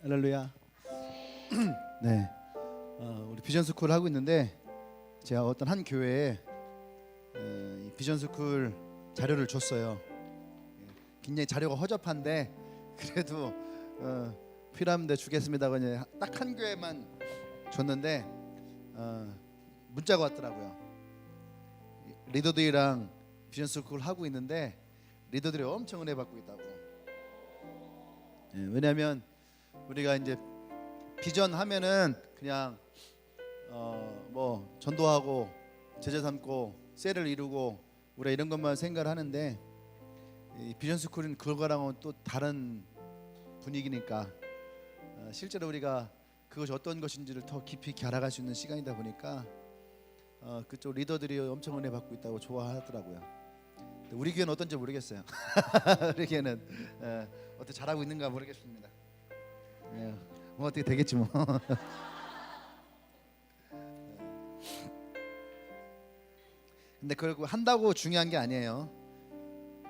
할렐루야. 네, 우리 비전스쿨 하고 있는데 제가 어떤 한 교회에 이 비전스쿨 자료를 줬어요. 굉장히 자료가 허접한데 그래도 필요하면 주겠습니다. 그냥 딱 한 교회만 줬는데 문자가 왔더라고요. 리더들이랑 비전스쿨 하고 있는데 리더들이 엄청 은혜 받고 있다고. 왜냐하면 우리가 이제 비전 하면은 그냥 뭐 전도하고 제자 삼고 셀을 이루고 우리가 이런 것만 생각을 하는데 이 비전 스쿨은 그거랑은 또 다른 분위기니까 실제로 우리가 그것이 어떤 것인지를 더 깊이 있게 알아갈 수 있는 시간이다 보니까 그쪽 리더들이 엄청 은혜 받고 있다고 좋아하더라고요. 우리 교회는 어떤지 모르겠어요. 우리 교회는 어떻게 잘하고 있는가 모르겠습니다. 뭐 어떻게 되겠지 뭐. 근데 그걸 한다고 중요한 게 아니에요.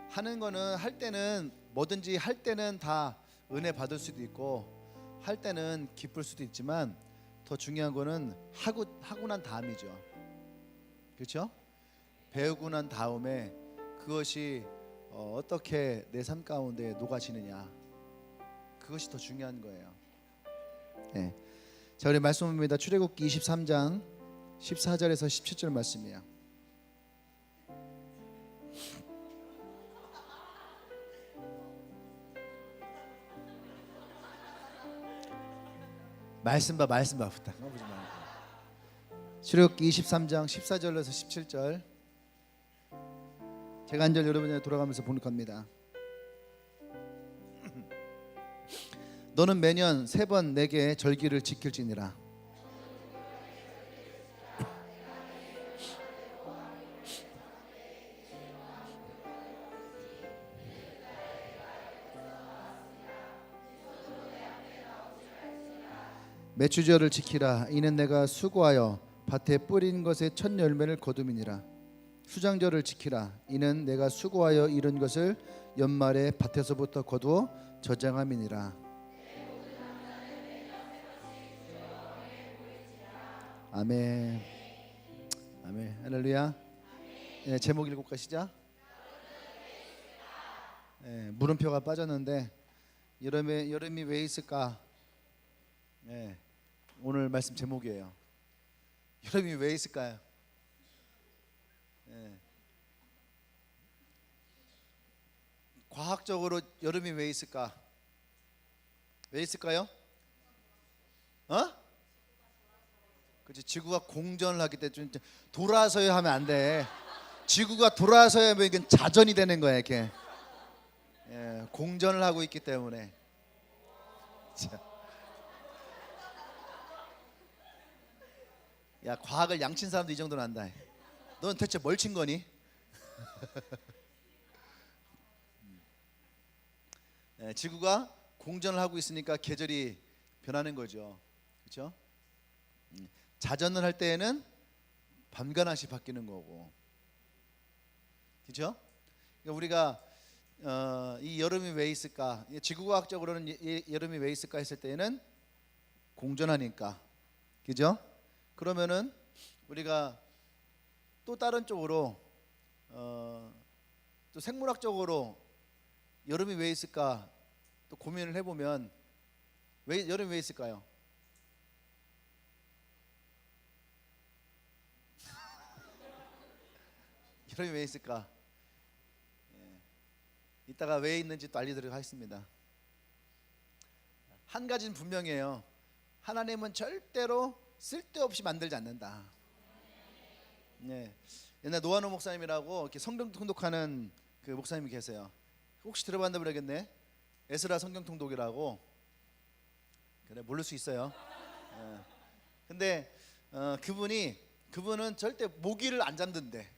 하는 거는 할 때는 뭐든지 할 때는 다 은혜 받을 수도 있고 할 때는 기쁠 수도 있지만 더 중요한 거는 하고 난 다음이죠. 그렇죠? 배우고 난 다음에 그것이 어떻게 내 삶 가운데 녹아지느냐, 그것이 더 중요한 거예요. 네. 자, 우리 말씀입니다. 출애굽기 23장 14절에서 17절 말씀이에요. 말씀 봐 부탁. 보지 말고. 출애굽기 23장 14절에서 17절. 제가 한 절 여러분에게 돌아가면서 봉독합니다. 너는 매년 3번 내게 절기를 지킬지니라. 매추절을 지키라. 이는 내가 수고하여 밭에 뿌린 것의 첫 열매를 거둠이니라. 수장절을 지키라. 이는 내가 수고하여 이룬 것을 연말에 밭에서부터 거두어 저장함이니라. 아멘. 아멘. 할렐루야. 네, 제목 읽고 가시죠. 네, 물음표가 빠졌는데 여름이 왜 있을까? 네, 오늘 말씀 제목이에요. 여름이 왜 있을까요? 네. 과학적으로 여름이 왜 있을까? 왜 있을까요? 그렇지, 지구가 공전을 하기 때문에 돌아서야 하면 안 돼. 지구가 돌아서야 하면 이건 자전이 되는 거야 이렇게. 공전을 하고 있기 때문에. 자. 야, 과학을 양친 사람도 이 정도는 안다. 넌 대체 뭘 친 거니? 지구가 공전을 하고 있으니까 계절이 변하는 거죠. 그렇죠? 자전을 할 때에는 밤과 낮이 바뀌는 거고. 그렇죠? 그러니까 우리가 이 여름이 왜 있을까? 지구과학적으로는 여름이 왜 있을까 했을 때에는 공전하니까. 그죠? 그러면은 우리가 또 다른 쪽으로 또 생물학적으로 여름이 왜 있을까 또 고민을 해보면 여름이 왜 있을까요? 여름이 왜 있을까? 이따가 왜 있는지 또 알려드리도록 하겠습니다. 한 가지는 분명해요. 하나님은 절대로 쓸데없이 만들지 않는다. 네. 옛날 노아노 목사님이라고 이렇게 성경 통독하는 그 목사님이 계세요. 혹시 들어봤나 모르겠네. 에스라 성경 통독이라고. 그래, 모를 수 있어요. 근데 그분은 절대 모기를 안 잡는데.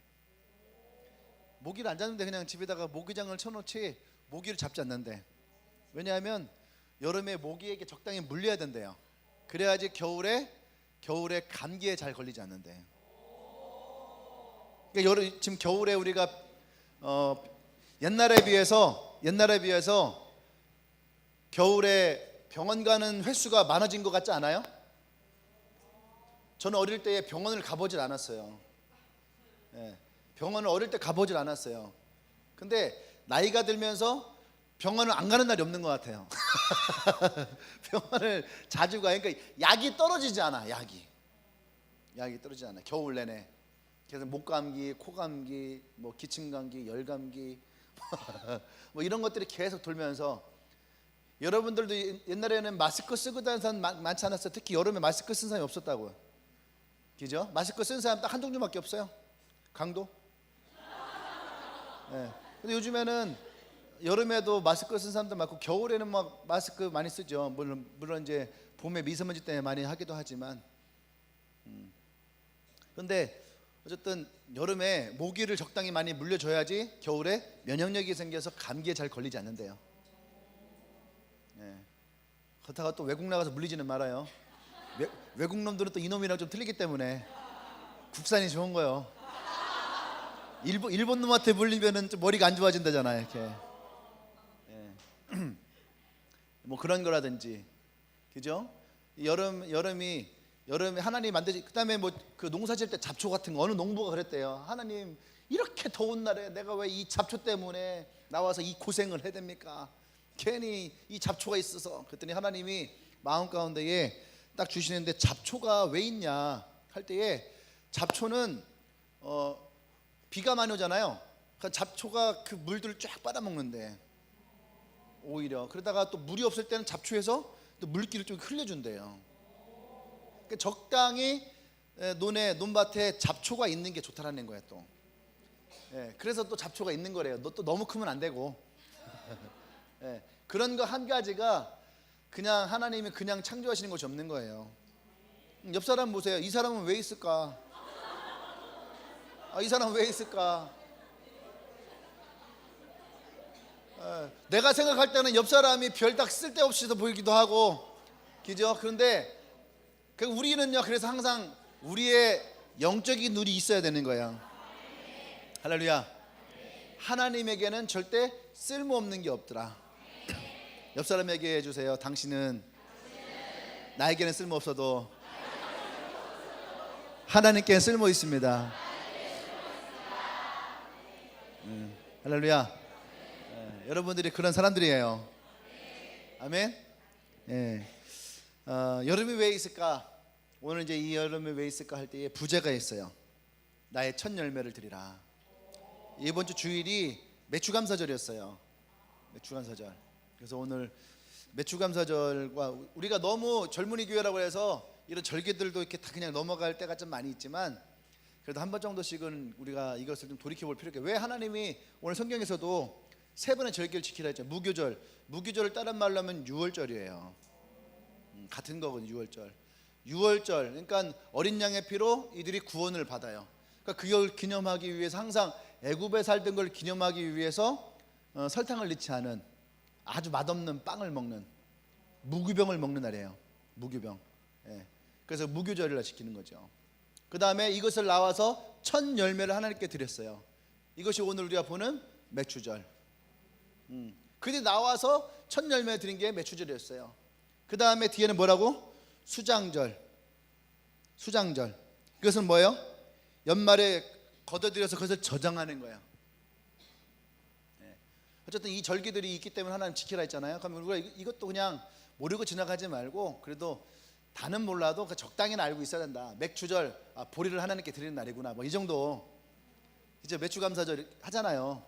모기를 안 잡는데 그냥 집에다가 모기장을 쳐놓지 모기를 잡지 않는데. 왜냐하면 여름에 모기에게 적당히 물려야 된대요. 그래야지 겨울에 감기에 잘 걸리지 않는데. 그러니까 지금 겨울에 우리가 옛날에 비해서 겨울에 병원 가는 횟수가 많아진 것 같지 않아요? 저는 어릴 때 병원을 가보질 않았어요. 예, 병원을 어릴 때 가보질 않았어요. 근데 나이가 들면서 병원을 안 가는 날이 없는 것 같아요. 병원을 자주 가. 그러니까 약이 떨어지지 않아. 약이 떨어지지 않아. 겨울 내내. 그래서 목감기, 코감기, 뭐 기침감기, 열감기 뭐 이런 것들이 계속 돌면서, 여러분들도 옛날에는 마스크 쓰고 다니는 사람 많지 않았어요? 특히 여름에 마스크 쓴 사람이 없었다고요. 그죠? 마스크 쓴 사람 딱 한 종류밖에 없어요. 강도. 네. 근데 요즘에는 여름에도 마스크 쓴 사람도 많고, 겨울에는 막 마스크 많이 쓰죠. 물론 이제 봄에 미세먼지 때문에 많이 하기도 하지만. 그런데 어쨌든 여름에 모기를 적당히 많이 물려줘야지 겨울에 면역력이 생겨서 감기에 잘 걸리지 않는데요. 예. 그렇다가 또 외국 나가서 물리지는 말아요. 외국 놈들은 또 이놈이랑 좀 틀리기 때문에 국산이 좋은 거예요. 일본 놈한테 물리면은 좀 머리가 안 좋아진다잖아요. 이렇게. 예. 뭐 그런 거라든지, 그죠? 여름에 하나님 만드시. 그다음에 뭐 그 농사 지을 때 잡초 같은 거, 어느 농부가 그랬대요. 하나님, 이렇게 더운 날에 내가 왜 이 잡초 때문에 나와서 이 고생을 해야 됩니까? 괜히 이 잡초가 있어서. 그랬더니 하나님이 마음 가운데에 딱 주시는데, 잡초가 왜 있냐 할 때에, 잡초는 비가 많이 오잖아요. 그러니까 잡초가 그 물들을 쫙 빨아먹는데, 오히려 그러다가 또 물이 없을 때는 잡초에서 또 물기를 좀 흘려준대요. 그러니까 적당히 논밭에 잡초가 있는 게 좋다라는 거예요. 또 그래서 또 잡초가 있는 거래요. 또 너무 크면 안 되고. 그런 거 한 가지가 그냥 하나님이 그냥 창조하시는 것이 없는 거예요. 옆 사람 보세요. 이 사람은 왜 있을까? 이 사람은 왜 있을까? 내가 생각할 때는 옆 사람이 별딱 쓸데없이도 보이기도 하고, 그죠? 그런데 우리는요, 그래서 항상 우리의 영적인 눈이 있어야 되는 거예요. 할렐루야. 하나님에게는 절대 쓸모없는 게 없더라. 옆 사람에게 해주세요. 당신은 나에게는 쓸모없어도 하나님께는 쓸모 있습니다. 할렐루야. 여러분들이 그런 사람들이에요. 아멘. 여름이 왜 있을까? 오늘 이제 이 여름이 왜 있을까 할 때에 부제가 있어요. 나의 첫 열매를 드리라. 이번 주 주일이 매추감사절이었어요. 매추감사절. 그래서 오늘 매추감사절과, 우리가 너무 젊은이 교회라고 해서 이런 절기들도 이렇게 다 그냥 넘어갈 때가 좀 많이 있지만, 그래도 한 번 정도씩은 우리가 이것을 좀 돌이켜볼 필요가 있어요. 왜 하나님이 오늘 성경에서도 세 번의 절기를 지키라 했죠. 무교절을 다른 말로 하면 유월절이에요. 같은 거거든요. 유월절. 그러니까 어린 양의 피로 이들이 구원을 받아요. 그러니까 그걸 기념하기 위해서, 항상 애굽에 살던 걸 기념하기 위해서 설탕을 넣지 않은 아주 맛없는 빵을 먹는, 무교병을 먹는 날이에요. 무교병. 그래서 무교절을 지키는 거죠. 그 다음에 이것을 나와서 첫 열매를 하나님께 드렸어요. 이것이 오늘 우리가 보는 매추절. 그들이 나와서 첫 열매 드린 게 매추절이었어요. 그 다음에 뒤에는 뭐라고? 수장절. 그것은 뭐예요? 연말에 걷어들여서 그것을 저장하는 거예요. 어쨌든 이 절기들이 있기 때문에 하나님 지키라 했잖아요. 그러면 우리가 이것도 그냥 모르고 지나가지 말고, 그래도 다는 몰라도 적당히는 알고 있어야 된다. 맥추절, 보리를 하나님께 드리는 날이구나, 뭐 이 정도. 이제 맥주감사절 하잖아요.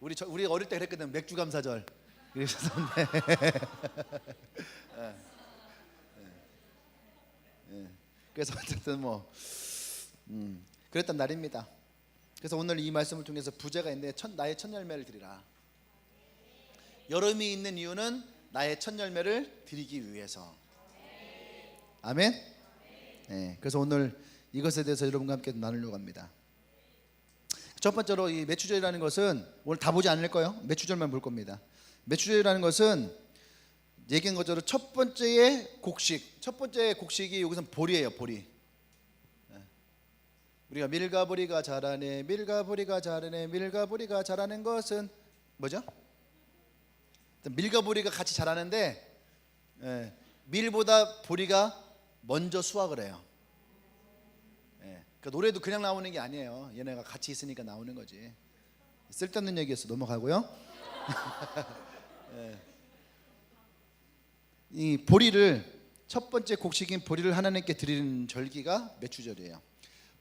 우리 어릴 때 그랬거든. 맥주감사절 그러셨는데 그래서 어쨌든 뭐 그랬던 날입니다. 그래서 오늘 이 말씀을 통해서 부제가 있는데, 나의 첫 열매를 드리라. 여름이 있는 이유는 나의 첫 열매를 드리기 위해서. 아멘. 그래서 오늘 이것에 대해서 여러분과 함께 나누려고 합니다. 첫 번째로, 이 매추절이라는 것은 오늘 다 보지 않을 거예요. 매추절만 볼 겁니다. 매추절이라는 것은 얘기한 것처럼 첫 번째의 곡식이 여기서는 보리예요. 보리. 우리가 밀가보리가 자라네, 밀가보리가 자라는 것은 뭐죠? 밀가보리가 같이 자라는데, 예, 밀보다 보리가 먼저 수확을 해요. 예, 그 노래도 그냥 나오는 게 아니에요. 얘네가 같이 있으니까 나오는 거지. 쓸데없는 얘기에서 넘어가고요. 예. 이 보리를 첫 번째 곡식인 보리를 하나님께 드리는 절기가 메추절이에요.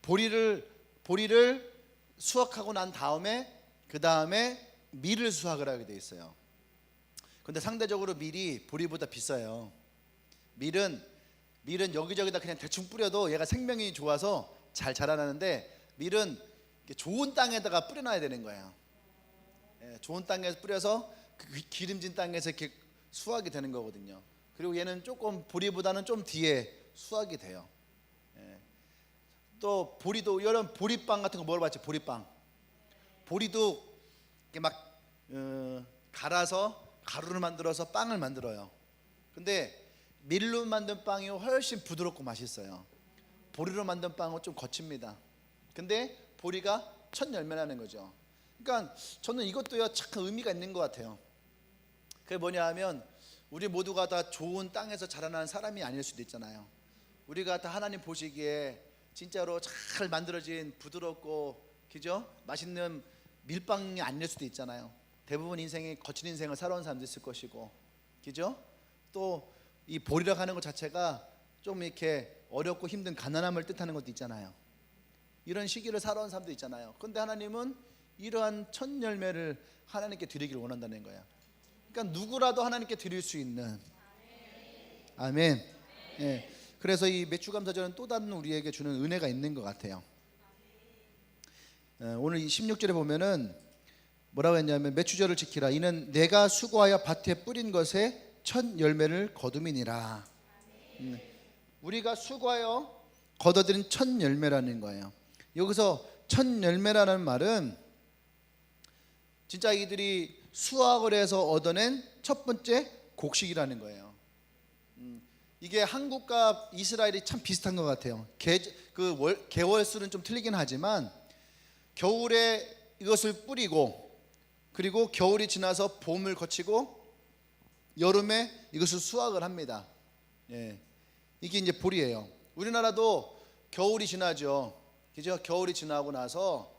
보리를 수확하고 난 다음에 그 다음에 밀을 수확을 하게 돼 있어요. 근데 상대적으로 밀이 보리보다 비싸요. 밀은 여기저기다 그냥 대충 뿌려도 얘가 생명이 좋아서 잘 자라나는데 밀은 좋은 땅에다가 뿌려놔야 되는 거예요. 예, 좋은 땅에서 뿌려서 그 기름진 땅에서 이렇게 수확이 되는 거거든요. 그리고 얘는 조금 보리보다는 좀 뒤에 수확이 돼요. 예. 또 보리도 이런 보리빵 같은 거 먹어봤죠? 보리도 이렇게 막 갈아서 가루를 만들어서 빵을 만들어요. 근데 밀로 만든 빵이 훨씬 부드럽고 맛있어요. 보리로 만든 빵은 좀 거칩니다. 근데 보리가 첫 열매라는 거죠. 그러니까 저는 이것도요 참 의미가 있는 것 같아요. 그게 뭐냐 하면 우리 모두가 다 좋은 땅에서 자라나는 사람이 아닐 수도 있잖아요. 우리가 다 하나님 보시기에 진짜로 잘 만들어진 부드럽고 그죠? 맛있는 밀빵이 아닐 수도 있잖아요. 대부분 인생이 거친 인생을 살아온 사람도 있을 것이고 그죠? 또 이 보리라고 하는 것 자체가 좀 이렇게 어렵고 힘든 가난함을 뜻하는 것도 있잖아요. 이런 시기를 살아온 사람도 있잖아요. 근데 하나님은 이러한 첫 열매를 하나님께 드리기를 원한다는 거야. 그러니까 누구라도 하나님께 드릴 수 있는. 아멘. 예. 그래서 이 매추감사절은 또 다른 우리에게 주는 은혜가 있는 것 같아요. 오늘 이 16절에 보면은 뭐라고 했냐면 매추절을 지키라. 이는 내가 수고하여 밭에 뿌린 것의 첫 열매를 거둠이니라. 우리가 수고하여 거둬들인 첫 열매라는 거예요. 여기서 첫 열매라는 말은 진짜 이들이 수확을 해서 얻어낸 첫 번째 곡식이라는 거예요. 이게 한국과 이스라엘이 참 비슷한 것 같아요. 개월수는 좀 틀리긴 하지만 겨울에 이것을 뿌리고 그리고 겨울이 지나서 봄을 거치고 여름에 이것을 수확을 합니다. 예. 이게 이제 보리예요. 우리나라도 겨울이 지나죠. 그죠? 겨울이 지나고 나서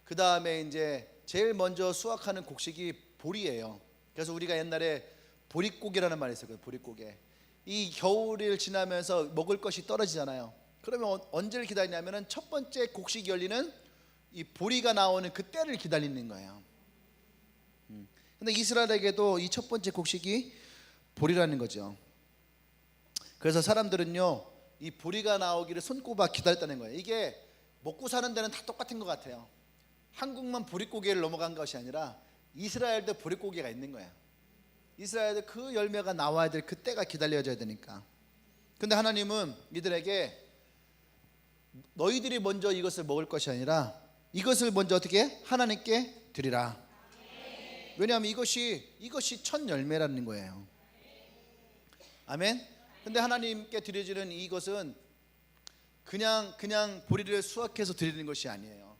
그 다음에 이제 제일 먼저 수확하는 곡식이 보리예요. 그래서 우리가 옛날에 보릿고개라는 말이 있었거든요. 보릿고개. 이 겨울을 지나면서 먹을 것이 떨어지잖아요. 그러면 언제를 기다리냐면은 첫 번째 곡식이 열리는 이 보리가 나오는 그때를 기다리는 거예요. 근데 이스라엘에게도 이 첫 번째 곡식이 보리라는 거죠. 그래서 사람들은요 이 보리가 나오기를 손꼽아 기다렸다는 거예요. 이게 먹고 사는 데는 다 똑같은 것 같아요. 한국만 보릿고개를 넘어간 것이 아니라 이스라엘도 보릿고개가 있는 거예요. 이스라엘도 그 열매가 나와야 될 그때가 기다려져야 되니까. 근데 하나님은 이들에게 너희들이 먼저 이것을 먹을 것이 아니라 이것을 먼저 어떻게 하나님께 드리라. 왜냐하면 이것이 첫 열매라는 거예요. 아멘. 근데 하나님께 드려지는 이것은 그냥 보리를 수확해서 드리는 것이 아니에요.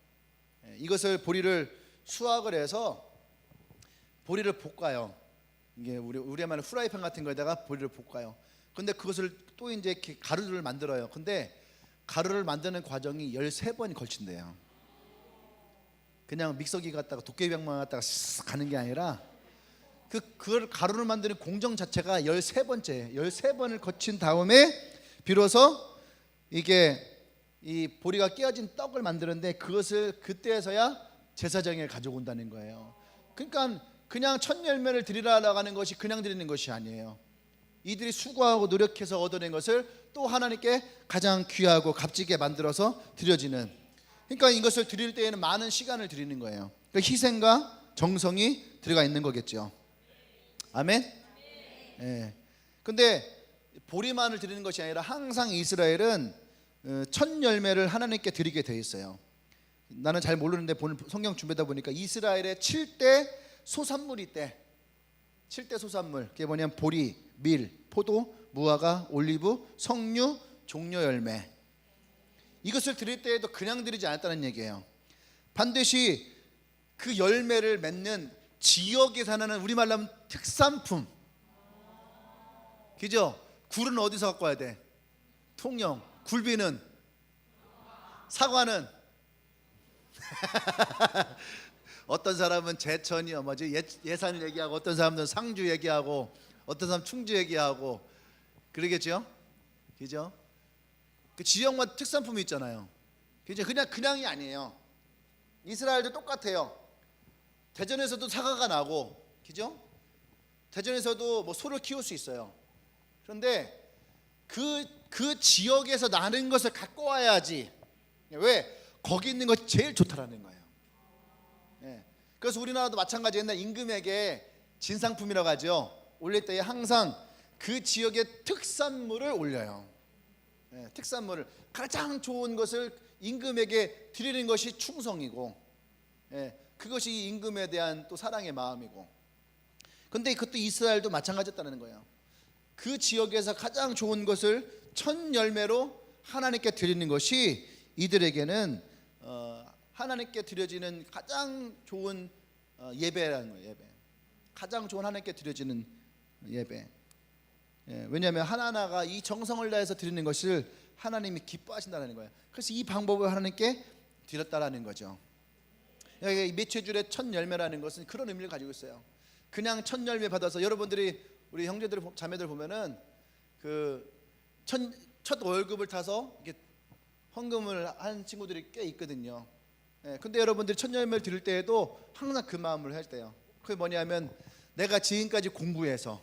이것을 보리를 수확을 해서 보리를 볶아요. 이게 우리 말로 후라이팬 같은 거에다가 보리를 볶아요. 근데 그것을 또 이제 이렇게 가루를 만들어요. 근데 가루를 만드는 과정이 13번이 걸친대요. 그냥 믹서기 갖다가 도깨비방망이 갖다가 쓱 가는 게 아니라 그걸 가루를 만드는 공정 자체가 13번을 거친 다음에 비로소 이게 이 보리가 깨어진 떡을 만드는데 그것을 그때에서야 제사장에 가져온다는 거예요. 그러니까 그냥 첫 열매를 드리라고 하는 것이 그냥 드리는 것이 아니에요. 이들이 수고하고 노력해서 얻어낸 것을 또 하나님께 가장 귀하고 값지게 만들어서 드려지는. 그러니까 이것을 드릴 때에는 많은 시간을 드리는 거예요. 그러니까 희생과 정성이 들어가 있는 거겠죠. 아멘. 예. 근데 보리만을 드리는 것이 아니라 항상 이스라엘은 첫 열매를 하나님께 드리게 돼 있어요. 나는 잘 모르는데 오늘 성경 준비하다 보니까 이스라엘의 7대 소산물이 있대. 7대 소산물. 그게 뭐냐면 보리, 밀, 포도, 무화과, 올리브, 석류, 종려 열매. 이것을 드릴 때에도 그냥 드리지 않았다는 얘기예요. 반드시 그 열매를 맺는 지역에 사는 우리말로 하면 특산품, 그죠? 굴은 어디서 갖고 와야 돼? 통영. 굴비는? 사과는? 어떤 사람은 제천이요 뭐지 예산 얘기하고, 어떤 사람은 상주 얘기하고, 어떤 사람 충주 얘기하고 그러겠죠? 그죠? 그 지역마다 특산품이 있잖아요. 그죠? 그냥이 아니에요. 이스라엘도 똑같아요. 대전에서도 사과가 나고, 그죠? 대전에서도 뭐 소를 키울 수 있어요. 그런데 그 지역에서 나는 것을 갖고 와야지. 왜? 거기 있는 것이 제일 좋다라는 거예요. 예. 그래서 우리나라도 마찬가지. 옛날 임금에게 진상품이라고 하죠. 올릴 때에 항상 그 지역의 특산물을 올려요. 예, 특산물을, 가장 좋은 것을 임금에게 드리는 것이 충성이고, 예, 그것이 임금에 대한 또 사랑의 마음이고. 근데 그것도 이스라엘도 마찬가지였다는 거예요. 그 지역에서 가장 좋은 것을 첫 열매로 하나님께 드리는 것이 이들에게는 하나님께 드려지는 가장 좋은 예배라는 거예요. 예배. 가장 좋은 하나님께 드려지는 예배. 예, 왜냐하면 하나하나가 이 정성을 다해서 드리는 것을 하나님이 기뻐하신다는 거예요. 그래서 이 방법을 하나님께 드렸다라는 거죠. 여기 매체줄의 첫 열매라는 것은 그런 의미를 가지고 있어요. 그냥 첫 열매 받아서, 여러분들이 우리 형제들 자매들 보면은 그 첫 월급을 타서 이렇게 헌금을 하는 친구들이 꽤 있거든요. 예, 근데 여러분들이 첫 열매를 드릴 때에도 항상 그 마음을 할 때요. 그게 뭐냐면, 내가 지금까지 공부해서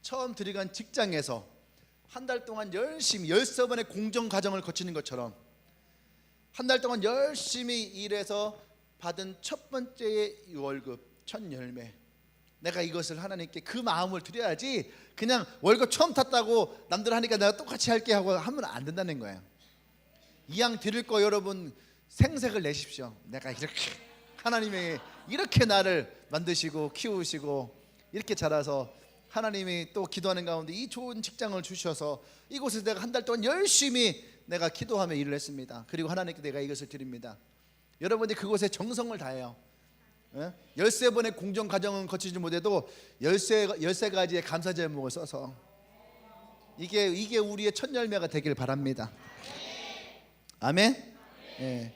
처음 들어간 직장에서 한 달 동안 열심히 13번의 공정 과정을 거치는 것처럼 한 달 동안 열심히 일해서 받은 첫 번째의 월급, 첫 열매, 내가 이것을 하나님께 그 마음을 드려야지 그냥 월급 처음 탔다고 남들 하니까 내가 똑같이 할게 하고 하면 안 된다는 거예요. 이왕 드릴 거 여러분 생색을 내십시오. 내가 이렇게 하나님이 이렇게 나를 만드시고 키우시고 이렇게 자라서 하나님이 또 기도하는 가운데 이 좋은 직장을 주셔서 이곳에서 내가 한 달 동안 열심히 내가 기도하며 일을 했습니다. 그리고 하나님께 내가 이것을 드립니다. 여러분들이 그곳에 정성을 다해요. 13번의 공정 과정은 거치지 못해도 13가지의 감사 제목을 써서 이게 우리의 첫 열매가 되길 바랍니다. 아멘. 예.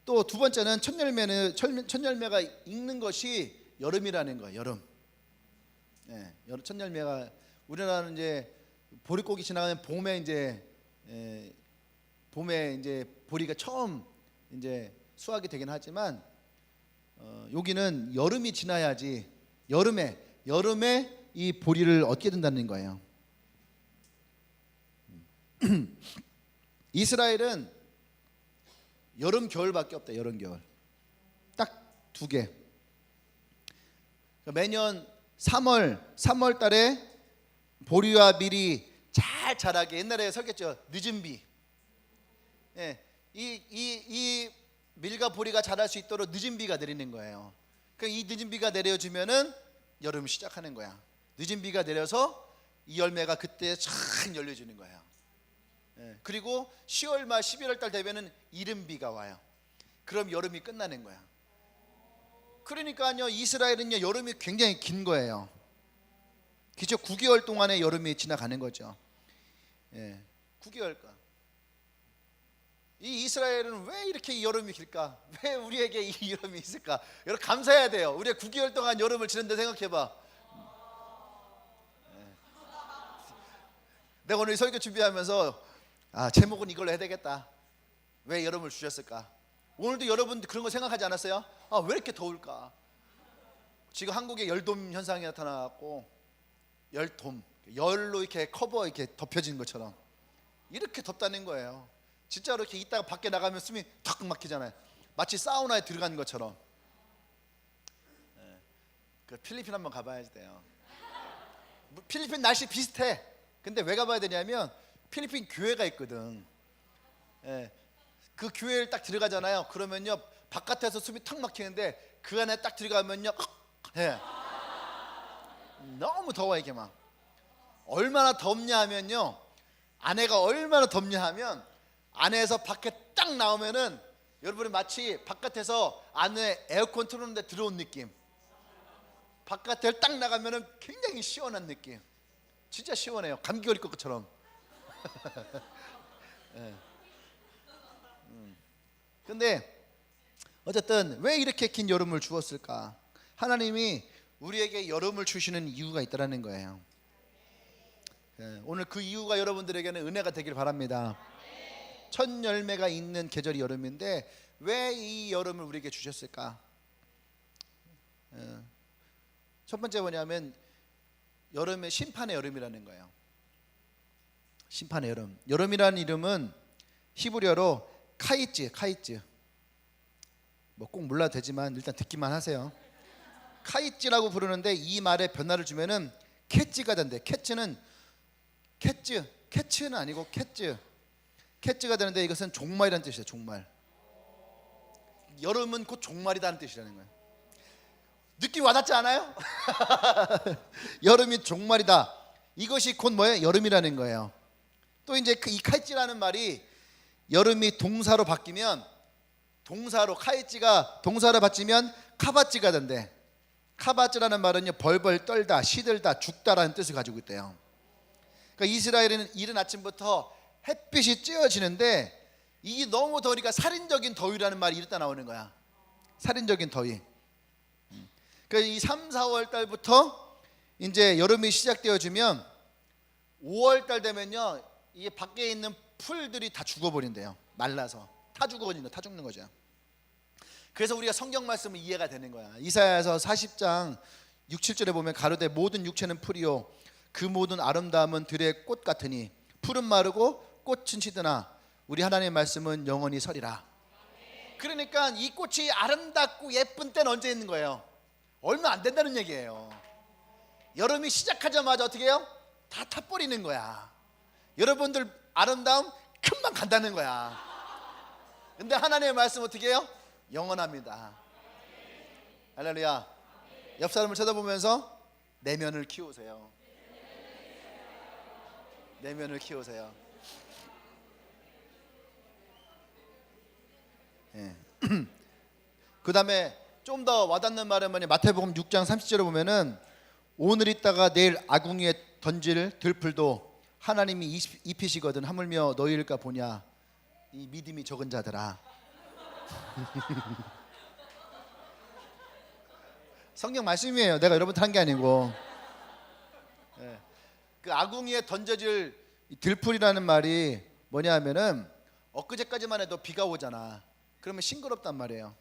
또 두 번째는 첫 열매가 익는 것이 여름이라는 거예요. 여름. 예, 첫 열매가, 우리나라는 이제 보릿고기 지나가면 봄에 이제 보리가 처음 이제 수확이 되긴 하지만 여기는 여름이 지나야지 여름에 이 보리를 얻게 된다는 거예요. 이스라엘은 여름 겨울밖에 없다. 여름 겨울 딱 두 개. 매년 3월 달에 보리와 밀이 잘 자라게, 옛날에 설겠죠. 늦은 비. 예, 이 밀과 보리가 자랄 수 있도록 늦은 비가 내리는 거예요. 이 늦은 비가 내려주면은 여름 시작하는 거야. 늦은 비가 내려서 이 열매가 그때 쫙 열려주는 거예요. 예, 그리고 10월 말 11월 달 되면은 이른 비가 와요. 그럼 여름이 끝나는 거야. 그러니까요, 이스라엘은요 여름이 굉장히 긴 거예요. 그죠? 9개월 동안의 여름이 지나가는 거죠. 예, 9개월간. 이 이스라엘은 왜 이렇게 여름이 길까? 왜 우리에게 이 여름이 있을까? 여러분 감사해야 돼요. 우리가 9개월 동안 여름을 지낸다 생각해봐. 예. 내가 오늘 설교 준비하면서 제목은 이걸로 해야 되겠다. 왜 여름을 주셨을까? 오늘도 여러분 그런 거 생각하지 않았어요? 왜 이렇게 더울까? 지금 한국에 열돔 현상이 나타나고, 열로 이렇게 커버 이렇게 덮여진 것처럼 이렇게 덥다는 거예요. 진짜로 이렇게 있다가 밖에 나가면 숨이 턱 막히잖아요. 마치 사우나에 들어간 것처럼. 그 필리핀 한번 가봐야지 돼요. 필리핀 날씨 비슷해. 근데 왜 가봐야 되냐면 필리핀 교회가 있거든. 그 교회를 딱 들어가잖아요. 그러면요 바깥에서 숨이 턱 막히는데 그 안에 딱 들어가면요 너무 더워. 이게 막 얼마나 덥냐 하면요, 안에가 얼마나 덥냐 하면 안에서 밖에 딱 나오면은 여러분이 마치 바깥에서 안에 에어컨 틀어놓는데 들어온 느낌, 바깥에 딱 나가면은 굉장히 시원한 느낌. 진짜 시원해요. 감기 걸릴 것처럼. 예. 근데 어쨌든 왜 이렇게 긴 여름을 주었을까? 하나님이 우리에게 여름을 주시는 이유가 있다라는 거예요. 예. 오늘 그 이유가 여러분들에게는 은혜가 되길 바랍니다. 첫 열매가 있는 계절이 여름인데 왜 이 여름을 우리에게 주셨을까? 예. 첫 번째 뭐냐면 여름의 심판의 여름이라는 거예요. 심판의 여름. 여름이라는 이름은 히브리어로 카이츠. 뭐 꼭 몰라도 되지만 일단 듣기만 하세요. 카이츠라고 부르는데 이 말에 변화를 주면은 캐츠가 된대. 캐츠는 아니고 캐츠가 되는데 이것은 종말이라는 뜻이에요. 종말. 여름은 곧 종말이라는 뜻이라는 거예요. 느낌 와닿지 않아요? 여름이 종말이다. 이것이 곧 뭐예요? 여름이라는 거예요. 또 이제 이 카이츠라는 말이 여름이 동사로 바뀌면 카이츠가 동사로 바뀌면 카바츠가 된대. 카바츠라는 말은요 벌벌 떨다, 시들다, 죽다라는 뜻을 가지고 있대요. 그러니까 이스라엘은 이른 아침부터 햇빛이 쬐어지는데 이게 너무 더우니까 살인적인 더위라는 말이 이랬다 나오는 거야. 살인적인 더위. 그러니까 이 3, 4월 달부터 이제 여름이 시작되어지면 5월 달 되면요 이게 밖에 있는 풀들이 다 죽어버린대요. 말라서 타 죽는 거죠. 그래서 우리가 성경 말씀은 이해가 되는 거야. 이사야서 40장 6, 7절에 보면 가로되 모든 육체는 풀이요 그 모든 아름다움은 들의 꽃 같으니 풀은 마르고 꽃은 시드나 우리 하나님의 말씀은 영원히 서리라. 그러니까 이 꽃이 아름답고 예쁜 때는 언제 있는 거예요? 얼마 안 된다는 얘기예요. 여름이 시작하자마자 어떻게 해요? 다 타버리는 거야. 여러분들 아름다움 금방 간다는 거야. 근데 하나님의 말씀 어떻게 해요? 영원합니다. 할렐루야. 옆 사람을 쳐다보면서 내면을 키우세요. 내면을 키우세요. 예. 그 다음에 좀 더 와닿는 말은 뭐냐, 마태복음 6장 30절에 보면은 오늘 있다가 내일 아궁이에 던질 들풀도 하나님이 입히시거든 하물며 너희일까 보냐 이 믿음이 적은 자들아. 성경 말씀이에요. 내가 여러분한테 한 게 아니고. 예. 그 아궁이에 던져질 들풀이라는 말이 뭐냐 하면은 엊그제까지만 해도 비가 오잖아. 그러면 싱그럽단 말이에요.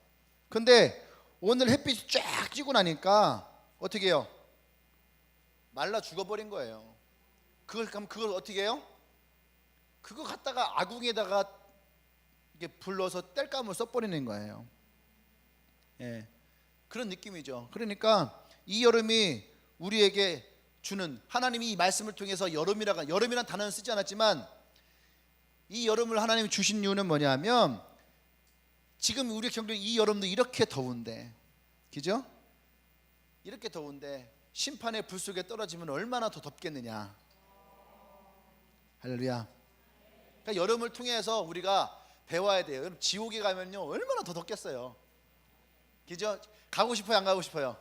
근데 오늘 햇빛이 쫙 찌고 나니까 어떻게 해요? 말라 죽어버린 거예요. 그걸 어떻게 해요? 그거 갖다가 아궁이에다가 이게 불러서 땔감을 써버리는 거예요. 예, 그런 느낌이죠. 그러니까 이 여름이 우리에게 주는, 하나님이 이 말씀을 통해서 여름이란 단어는 쓰지 않았지만 이 여름을 하나님이 주신 이유는 뭐냐면 지금 우리 겪는 이 여름도 이렇게 더운데, 그죠? 이렇게 더운데 심판의 불 속에 떨어지면 얼마나 더 덥겠느냐. 할렐루야. 그러니까 여름을 통해서 우리가 배워야 돼요. 여러분 지옥에 가면요 얼마나 더 덥겠어요. 그죠? 가고 싶어요, 안 가고 싶어요?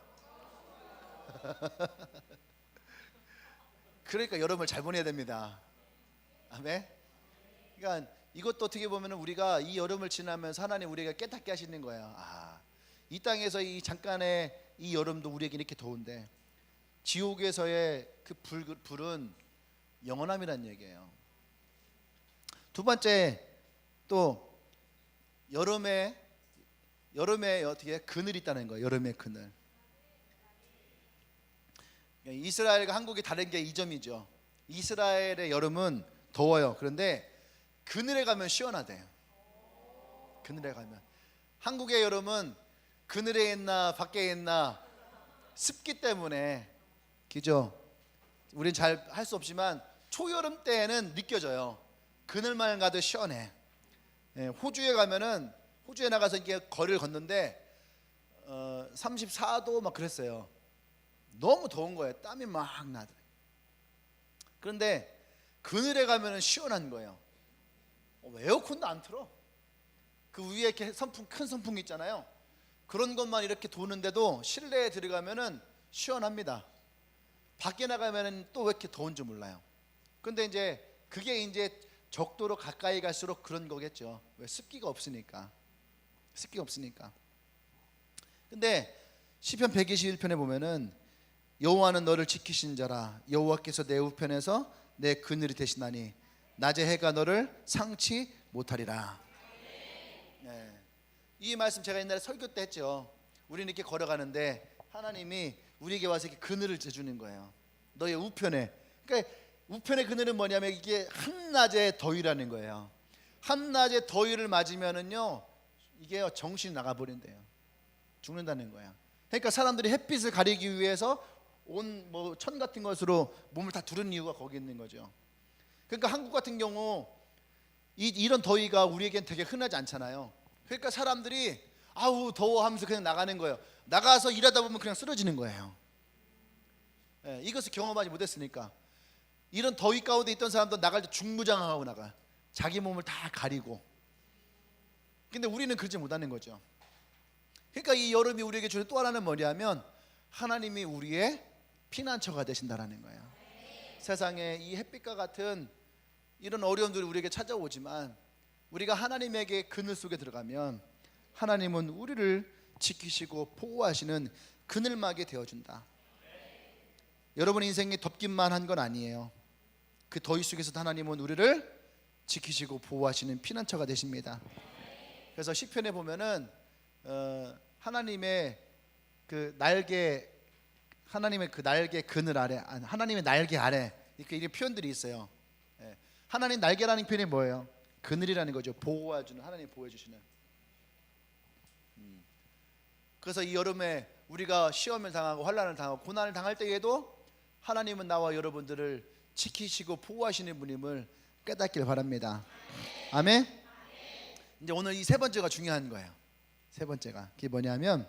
그러니까 여름을 잘 보내야 됩니다. 아멘. 그러니까 이것도 어떻게 보면 우리가 이 여름을 지나면서 하나님 우리가 깨닫게 하시는 거예요. 이 땅에서 이 잠깐의 이 여름도 우리에게 이렇게 더운데 지옥에서의 그 불은 영원함이라는 얘기예요. 두 번째, 또 여름에 어떻게 그늘이 있다는 거예요. 여름의 그늘. 이스라엘과 한국이 다른 게 이 점이죠. 이스라엘의 여름은 더워요. 그런데 그늘에 가면 시원하대요. 그늘에 가면. 한국의 여름은 그늘에 있나 밖에 있나 습기 때문에, 그죠? 우린 잘 할 수 없지만 초여름 때에는 느껴져요. 그늘만 가도 시원해. 호주에 가면은, 호주에 나가서 이렇게 거리를 걷는데 34도 막 그랬어요. 너무 더운 거예요. 땀이 막 나더라고요. 그런데 그늘에 가면은 시원한 거예요. 에어컨도 안 틀어. 그 위에 이렇게 큰 선풍기 있잖아요. 그런 것만 이렇게 도는데도 실내에 들어가면은 시원합니다. 밖에 나가면은 또 왜 이렇게 더운 줄 몰라요. 근데 이제 그게 이제 적도로 가까이 갈수록 그런 거겠죠. 왜? 습기가 없으니까. 습기가 없으니까. 근데 시편 121편에 보면은 여호와는 너를 지키신 자라. 여호와께서 내 우편에서 내 그늘이 되시나니 낮에 해가 너를 상치 못하리라. 네. 이 말씀 제가 옛날에 설교 때 했죠. 우리는 이렇게 걸어가는데 하나님이 우리에게 와서 이렇게 그늘을 재주는 거예요. 너의 우편에. 그러니까 우편의 그늘은 뭐냐면 이게 한낮의 더위라는 거예요. 한낮의 더위를 맞으면은요 이게 정신이 나가버린대요. 죽는다는 거야. 그러니까 사람들이 햇빛을 가리기 위해서 온 뭐 천 같은 것으로 몸을 다 두른 이유가 거기 있는 거죠. 그러니까 한국 같은 경우 이런 더위가 우리에겐 되게 흔하지 않잖아요. 그러니까 사람들이 아우 더워 하면서 그냥 나가는 거예요. 나가서 일하다 보면 그냥 쓰러지는 거예요. 예, 이것을 경험하지 못했으니까. 이런 더위 가운데 있던 사람도 나갈 때 중무장하고 나가. 자기 몸을 다 가리고. 근데 우리는 그러지 못하는 거죠. 그러니까 이 여름이 우리에게 주는 또 하나는 뭐냐면 하나님이 우리의 피난처가 되신다라는 거예요. 세상에 이 햇빛과 같은 이런 어려움들이 우리에게 찾아오지만 우리가 하나님에게 그늘 속에 들어가면 하나님은 우리를 지키시고 보호하시는 그늘막이 되어준다. 여러분 인생이 덥기만 한 건 아니에요. 그 더위 속에서도 하나님은 우리를 지키시고 보호하시는 피난처가 되십니다. 그래서 시편에 보면은 하나님의 그 날개, 하나님의 그 날개 그늘 아래, 하나님의 날개 아래 이렇게 표현들이 있어요. 하나님 날개라는 표현이 뭐예요? 그늘이라는 거죠. 보호해주는, 하나님 보호해주시는. 그래서 이 여름에 우리가 시험을 당하고 환난을 당하고 고난을 당할 때에도 하나님은 나와 여러분들을 지키시고 보호하시는 분임을 깨닫길 바랍니다. 아멘. 이제 오늘 이 세 번째가 중요한 거예요. 세 번째가 그게 뭐냐면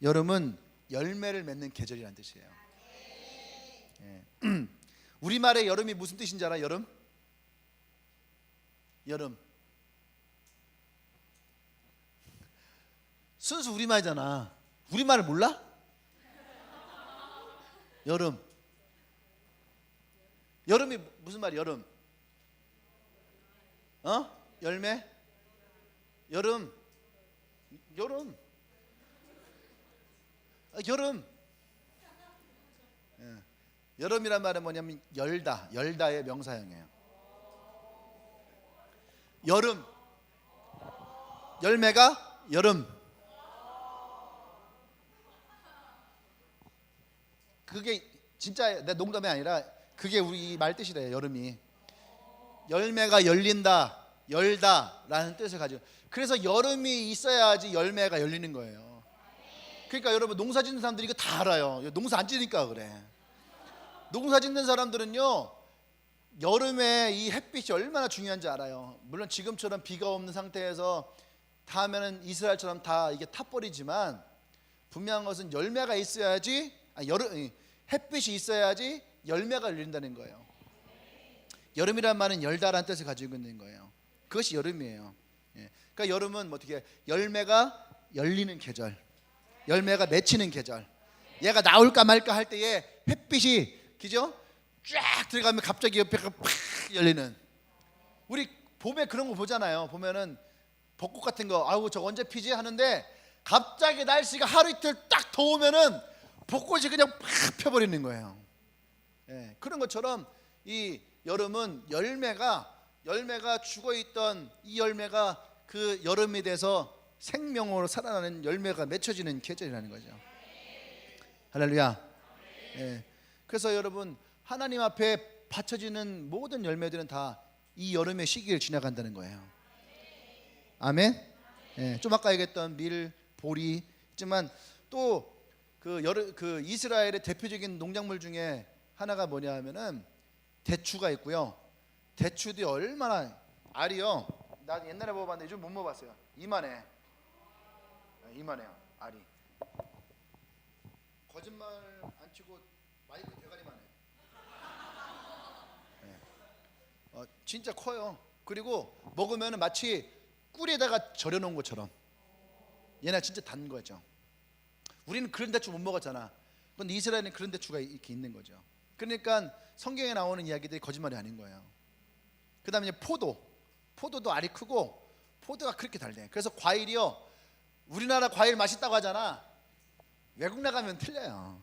여름은 열매를 맺는 계절이라는 뜻이에요. 예. 우리말의 여름이 무슨 뜻인지 알아? 여름? 여름. 순수 우리말이잖아. 우리말을 몰라? 여름. 여름이 무슨 말이야? 여름. 열매? 여름. 여름. 여름. 여름이란 말은 뭐냐면 열다. 열다의 명사형이에요. 여름. 열매가 여름. 그게 진짜 내 농담이 아니라 그게 우리 말 뜻이래요. 여름이 열매가 열린다, 열다라는 뜻을 가지고. 그래서 여름이 있어야지 열매가 열리는 거예요. 그러니까 여러분 농사 짓는 사람들이 이거 다 알아요. 농사 안 지니까 그래. 농사 짓는 사람들은요 여름에 이 햇빛이 얼마나 중요한지 알아요. 물론 지금처럼 비가 없는 상태에서 다 하면은 이스라엘처럼 다 이게 타버리지만 분명한 것은 열매가 있어야지, 햇빛이 있어야지 열매가 열린다는 거예요. 여름이란 말은 열다라는 뜻을 가지고 있는 거예요. 그것이 여름이에요. 그러니까 여름은 어떻게 열매가 열리는 계절, 열매가 맺히는 계절. 얘가 나올까 말까 할 때에 햇빛이 그죠? 쫙 들어가면 갑자기 옆에가 팍 열리는. 우리 봄에 그런 거 보잖아요. 보면은 벚꽃 같은 거, 아우 저 언제 피지 하는데 갑자기 날씨가 하루 이틀 딱 더우면은 벚꽃이 그냥 팍 펴버리는 거예요. 그런 것처럼 이 여름은 열매가 죽어있던 이 열매가 그 여름이 돼서 생명으로 살아나는 열매가 맺혀지는 계절이라는 거죠. 할렐루야. 그래서 여러분 하나님 앞에 바쳐지는 모든 열매들은 다 이 여름의 시기를 지나간다는 거예요. 아멘. 좀 아까 얘기했던 밀, 보리 있지만 또 그 이스라엘의 대표적인 농작물 중에 하나가 뭐냐 하면은 대추가 있고요. 대추도 얼마나 알이요. 나 옛날에 먹어봤는데 요즘 못 먹어봤어요. 이만해요 알이. 거짓말 안 치고 마이크 대가리만 해. 진짜 커요. 그리고 먹으면 마치 꿀에다가 절여놓은 것처럼. 얘네 진짜 단 거죠. 우리는 그런 대추 못 먹었잖아. 그런데 이스라엘은 그런 대추가 이렇게 있는 거죠. 그러니까 성경에 나오는 이야기들이 거짓말이 아닌 거예요. 그 다음에 포도도 알이 크고 포도가 그렇게 달대. 그래서 과일이요, 우리나라 과일 맛있다고 하잖아. 외국 나가면 틀려요.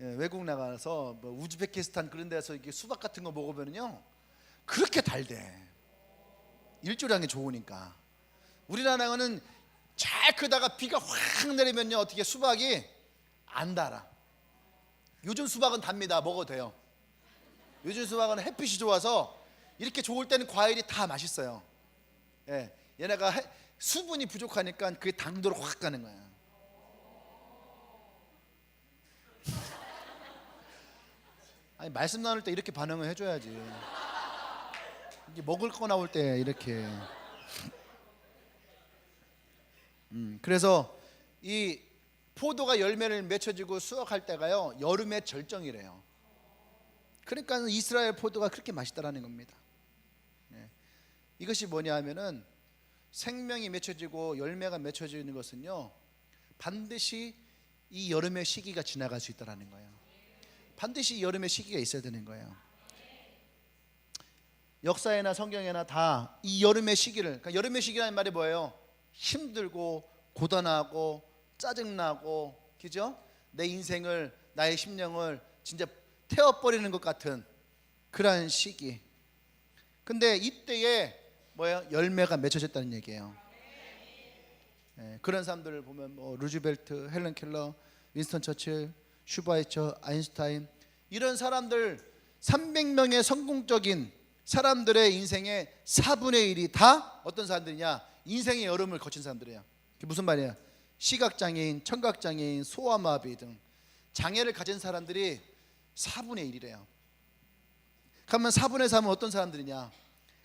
예, 외국 나가서 뭐 우즈베키스탄 그런 데서 이게 수박 같은 거 먹으면요 그렇게 달대. 일조량이 좋으니까. 우리나라는 잘 크다가 비가 확 내리면요 어떻게 수박이 안 달아. 요즘 수박은 답니다. 먹어도 돼요. 요즘 수박은 햇빛이 좋아서 이렇게 좋을 때는 과일이 다 맛있어요. 예, 얘네가 수분이 부족하니까 그게 당도로 확 가는 거야. 아니 말씀 나눌 때 이렇게 반응을 해줘야지. 이게 먹을 거 나올 때 이렇게. 그래서 이 포도가 열매를 맺혀지고 수확할 때가요 여름의 절정이래요. 그러니까 이스라엘 포도가 그렇게 맛있다라는 겁니다. 네. 이것이 뭐냐 하면은 생명이 맺혀지고 열매가 맺혀지는 것은요 반드시 이 여름의 시기가 지나갈 수 있다라는 거예요. 반드시 여름의 시기가 있어야 되는 거예요. 역사에나 성경에나 다 이 여름의 시기를, 그러니까 여름의 시기라는 말이 뭐예요? 힘들고 고단하고 짜증나고, 그죠? 내 인생을, 나의 심령을 진짜 태워버리는 것 같은 그러한 시기. 근데 이때에 뭐예요? 열매가 맺혀졌다는 얘기예요. 예, 그런 사람들을 보면 뭐 루즈벨트, 헬렌 켈러, 윈스턴 처칠, 슈바이처, 아인슈타인, 이런 사람들 300명의 성공적인 사람들의 인생의 4분의 1이 다 어떤 사람들이냐? 인생의 여름을 거친 사람들이에요. 그게 무슨 말이야? 시각장애인, 청각장애인, 소아마비 등 장애를 가진 사람들이 4분의 1이래요. 그러면 4분의 3은 어떤 사람들이냐?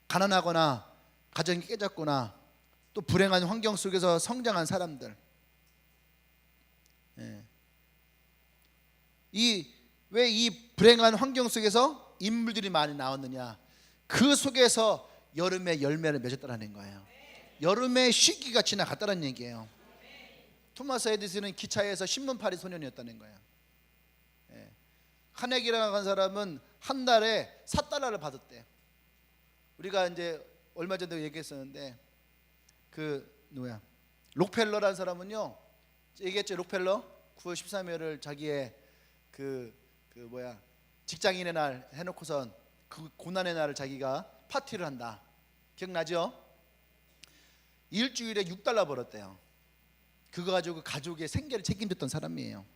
가난하거나 가정이 깨졌거나 또 불행한 환경 속에서 성장한 사람들. 예. 왜 이 불행한 환경 속에서 인물들이 많이 나왔느냐? 그 속에서 여름에 열매를 맺었다는 거예요. 여름의 시기가 지나갔다는 얘기예요. 토마스 에디슨은 기차에서 신문팔이 소년이었다는 거예요. 예. 카네기라고 한 사람은 한 달에 $4를 받았대요. 우리가 이제 얼마 전에 얘기했었는데 록펠러라는 사람은요, 얘기했죠. 록펠러 9월 13일을 자기의 직장인의 날 해놓고선 그 고난의 날을 자기가 파티를 한다. 기억나죠? 일주일에 $6 벌었대요. 그거 가지고 가족의 생계를 책임졌던 사람이에요.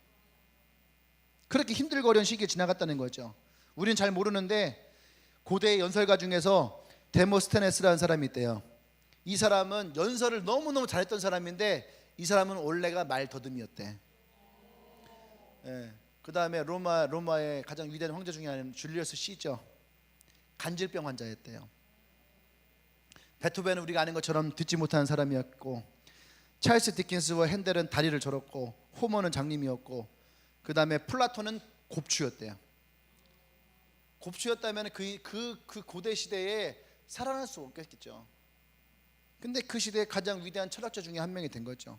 그렇게 힘들고 어려운 시기에 지나갔다는 거죠. 우리는 잘 모르는데 고대 연설가 중에서 데모스테네스라는 사람이 있대요. 이 사람은 연설을 너무너무 잘했던 사람인데 이 사람은 원래가 말더듬이었대. 예. 그 다음에 로마의 가장 위대한 황제 중에 하나는 줄리어스 시저, 간질병 환자였대요. 베토벤은 우리가 아는 것처럼 듣지 못하는 사람이었고, 찰스 디킨스와 핸델은 다리를 절었고, 호머는 장님이었고, 그 다음에 플라톤은 곱추였대요. 곱추였다면 그 고대 시대에 살아날 수 없겠죠. 근데 그 시대의 가장 위대한 철학자 중에 한 명이 된 거죠.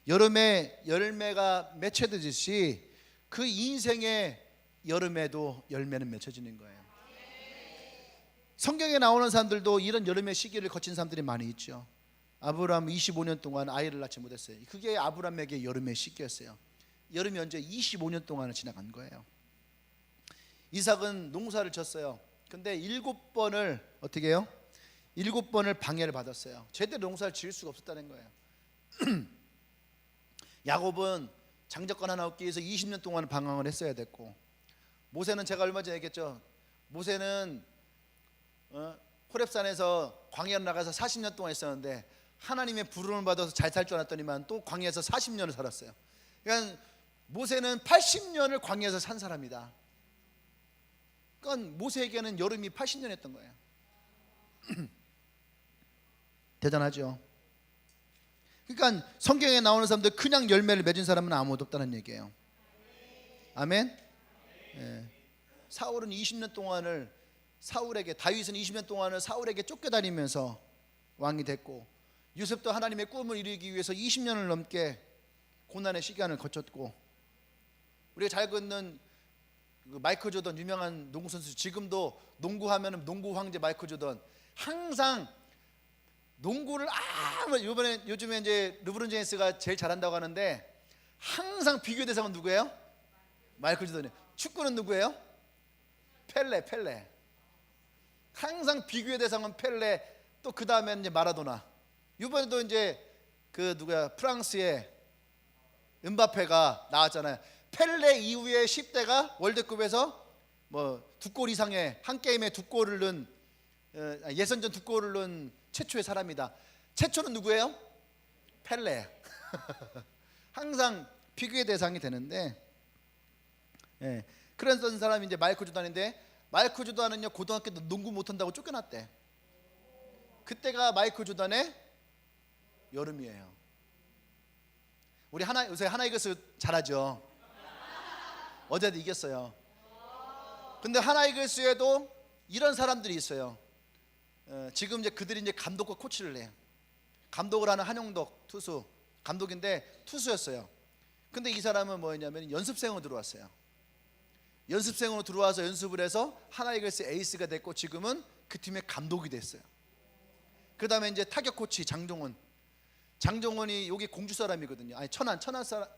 여름에 열매가 맺혀지듯이 그 인생의 여름에도 열매는 맺혀지는 거예요. 성경에 나오는 사람들도 이런 여름의 시기를 거친 사람들이 많이 있죠. 아브라함 25년 동안 아이를 낳지 못했어요. 그게 아브라함에게 여름의 시기였어요. 여름이 언제? 25년 동안을 지나간 거예요. 이삭은 농사를 졌어요. 근데 7번을 어떻게 해요? 7번을 방해를 받았어요. 제대로 농사를 지을 수가 없었다는 거예요. 야곱은 장자권 하나 얻기 위해서 20년 동안 방황을 했어야 됐고, 모세는 제가 얼마 전에 얘기했죠. 모세는 호렙산에서 광야로 나가서 40년 동안 있었는데 하나님의 부름을 받아서 잘 살 줄 알았더니만 또 광야에서 40년을 살았어요. 그러니까 모세는 80년을 광야에서 산 사람이다. 그러니까 모세에게는 여름이 80년이었던 거예요. 대단하죠. 그러니까 성경에 나오는 사람들 그냥 열매를 맺은 사람은 아무도 없다는 얘기예요. 아멘. 예. 사울은 20년 동안을 다윗은 20년 동안을 사울에게 쫓겨다니면서 왕이 됐고, 요셉도 하나님의 꿈을 이루기 위해서 20년을 넘게 고난의 시간을 거쳤고, 우리가 잘 듣는 그 마이클 조던 유명한 농구 선수, 지금도 농구하면은 농구 황제 마이클 조던, 항상 농구를 요즘에 이제 르브론 제임스가 제일 잘한다고 하는데 항상 비교 대상은 누구예요? 마이클 조던이에요. 축구는 누구예요? 펠레. 항상 비교의 대상은 펠레. 또 그 다음에는 이제 마라도나. 이번에도 이제 그 누구야, 프랑스의 음바페가 나왔잖아요. 펠레 이후에 10대가 월드컵에서 뭐 2골 이상의 한 게임에 2골을 넣은 예선전 2골을 넣은 최초의 사람이다. 최초는 누구예요? 펠레. 항상 비교의 대상이 되는데, 그런 사람이 이제 마이클 조던인데, 마이클 조던은요 고등학교 때 농구 못한다고 쫓겨났대. 그때가 마이클 조던의 여름이에요. 우리 요새 하나 이글스 잘하죠. 어제도 이겼어요. 근데 하나 이글스에도 이런 사람들이 있어요. 지금 이제 그들이 이제 감독과 코치를 해요. 감독을 하는 한용덕 투수, 감독인데 투수였어요. 근데 이 사람은 뭐였냐면 연습생으로 들어왔어요. 연습생으로 들어와서 연습을 해서 하나 이글스 에이스가 됐고, 지금은 그 팀의 감독이 됐어요. 그 다음에 이제 타격 코치 장종원이 여기 공주 사람이거든요. 아니 천안 사람,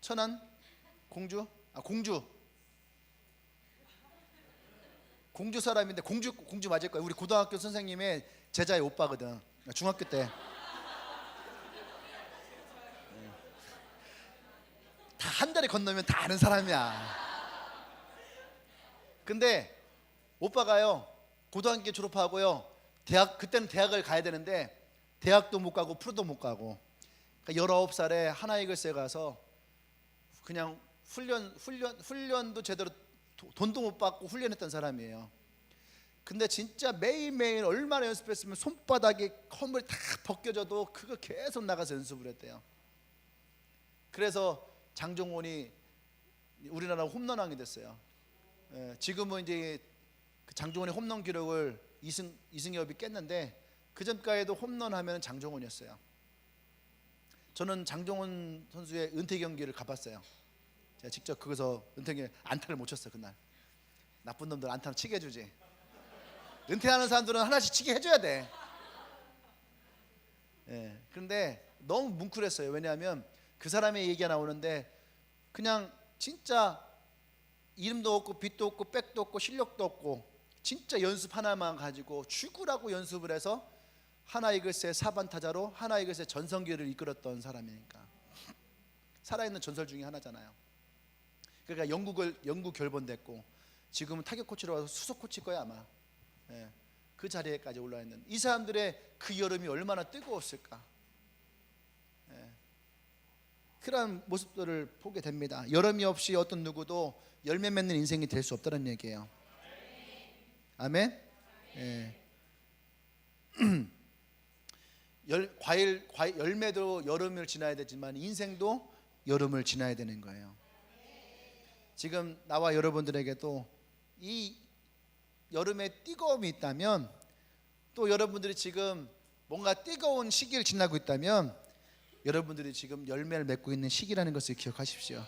천안 공주 사람인데 공주 맞을 거예요. 우리 고등학교 선생님의 제자의 오빠거든. 중학교 때. 다 한 달에 건너면 다 아는 사람이야. 근데 오빠가요 고등학교 졸업하고요 그때는 대학을 가야 되는데 대학도 못 가고 프로도 못 가고, 그러니까 19살에 하나 이글스에 가서 그냥 훈련도 제대로 돈도 못 받고 훈련했던 사람이에요. 근데 진짜 매일매일 얼마나 연습했으면 손바닥에 컴물이 다 벗겨져도 그거 계속 나가서 연습을 했대요. 그래서 장종원이 우리나라 홈런왕이 됐어요. 지금은 이제 그 장종원의 홈런 기록을 이승엽이 깼는데, 그 전까지도 홈런 하면 장종원이었어요. 저는 장종원 선수의 은퇴 경기를 가봤어요. 제가 직접 거기서 은퇴 경기 안타를 못 쳤어요. 그날 나쁜 놈들 안타는 치게 해주지. 은퇴하는 사람들은 하나씩 치게 해줘야 돼. 그런데 너무 뭉클했어요. 왜냐하면 그 사람의 얘기가 나오는데 그냥 진짜 이름도 없고 빛도 없고 백도 없고 실력도 없고 진짜 연습 하나만 가지고 죽으라고 연습을 해서 하나 이글스의 4반 타자로 하나 이글스의 전성기를 이끌었던 사람이니까 살아있는 전설 중에 하나잖아요. 그러니까 영국 결번됐고 지금은 타격 코치로 와서 수석 코치일 거야 아마. 그 자리에까지 올라와 있는 이 사람들의 그 여름이 얼마나 뜨거웠을까. 그런 모습들을 보게 됩니다. 여름이 없이 어떤 누구도 열매 맺는 인생이 될 수 없다는 얘기예요. 아멘. 열매도 여름을 지나야 되지만 인생도 여름을 지나야 되는 거예요. 지금 나와 여러분들에게도 이 여름에 뜨거움이 있다면, 또 여러분들이 지금 뭔가 뜨거운 시기를 지나고 있다면 여러분들이 지금 열매를 맺고 있는 시기라는 것을 기억하십시오.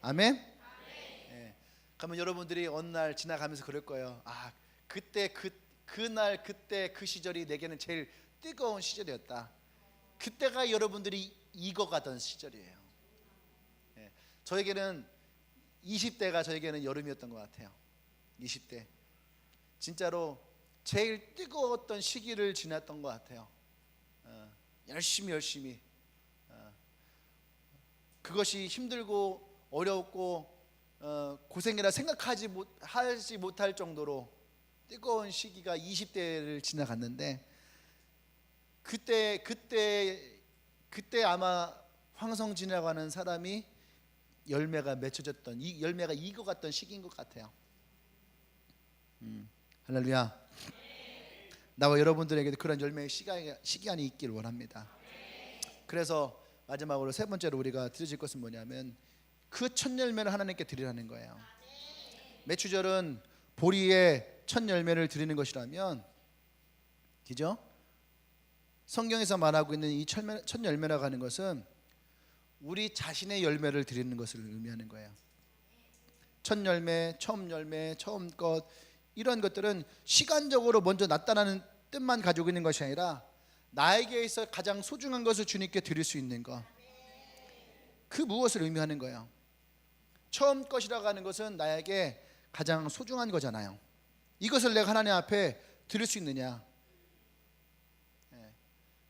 아멘. 그러면 여러분들이 어느 날 지나가면서 그럴 거예요. 그때 그날 그때 그 시절이 내게는 제일 뜨거운 시절이었다. 그때가 여러분들이 익어가던 시절이에요. 저에게는 20대가 저에게는 여름이었던 것 같아요. 20대 진짜로 제일 뜨거웠던 시기를 지났던 것 같아요. 열심히 그것이 힘들고 어려웠고 고생이라 생각하지 못할 정도로 뜨거운 시기가 20대를 지나갔는데, 그때 아마 황성진이라고 하는 사람이 열매가 맺혀졌던, 이 열매가 익어갔던 시기인 것 같아요. 할렐루야. 나와 여러분들에게도 그런 열매의 시간이 있기를 원합니다. 그래서 마지막으로 세 번째로 우리가 드려질 것은 뭐냐면 그 첫 열매를 하나님께 드리라는 거예요. 매추절은 보리의 첫 열매를 드리는 것이라면, 그죠? 성경에서 말하고 있는 이 첫 열매라고 하는 것은 우리 자신의 열매를 드리는 것을 의미하는 거예요. 첫 열매, 처음 열매, 처음 것, 이런 것들은 시간적으로 먼저 나타나는 뜻만 가지고 있는 것이 아니라 나에게 있어 가장 소중한 것을 주님께 드릴 수 있는 것, 그 무엇을 의미하는 거예요. 처음 것이라고 하는 것은 나에게 가장 소중한 거잖아요. 이것을 내가 하나님 앞에 드릴 수 있느냐,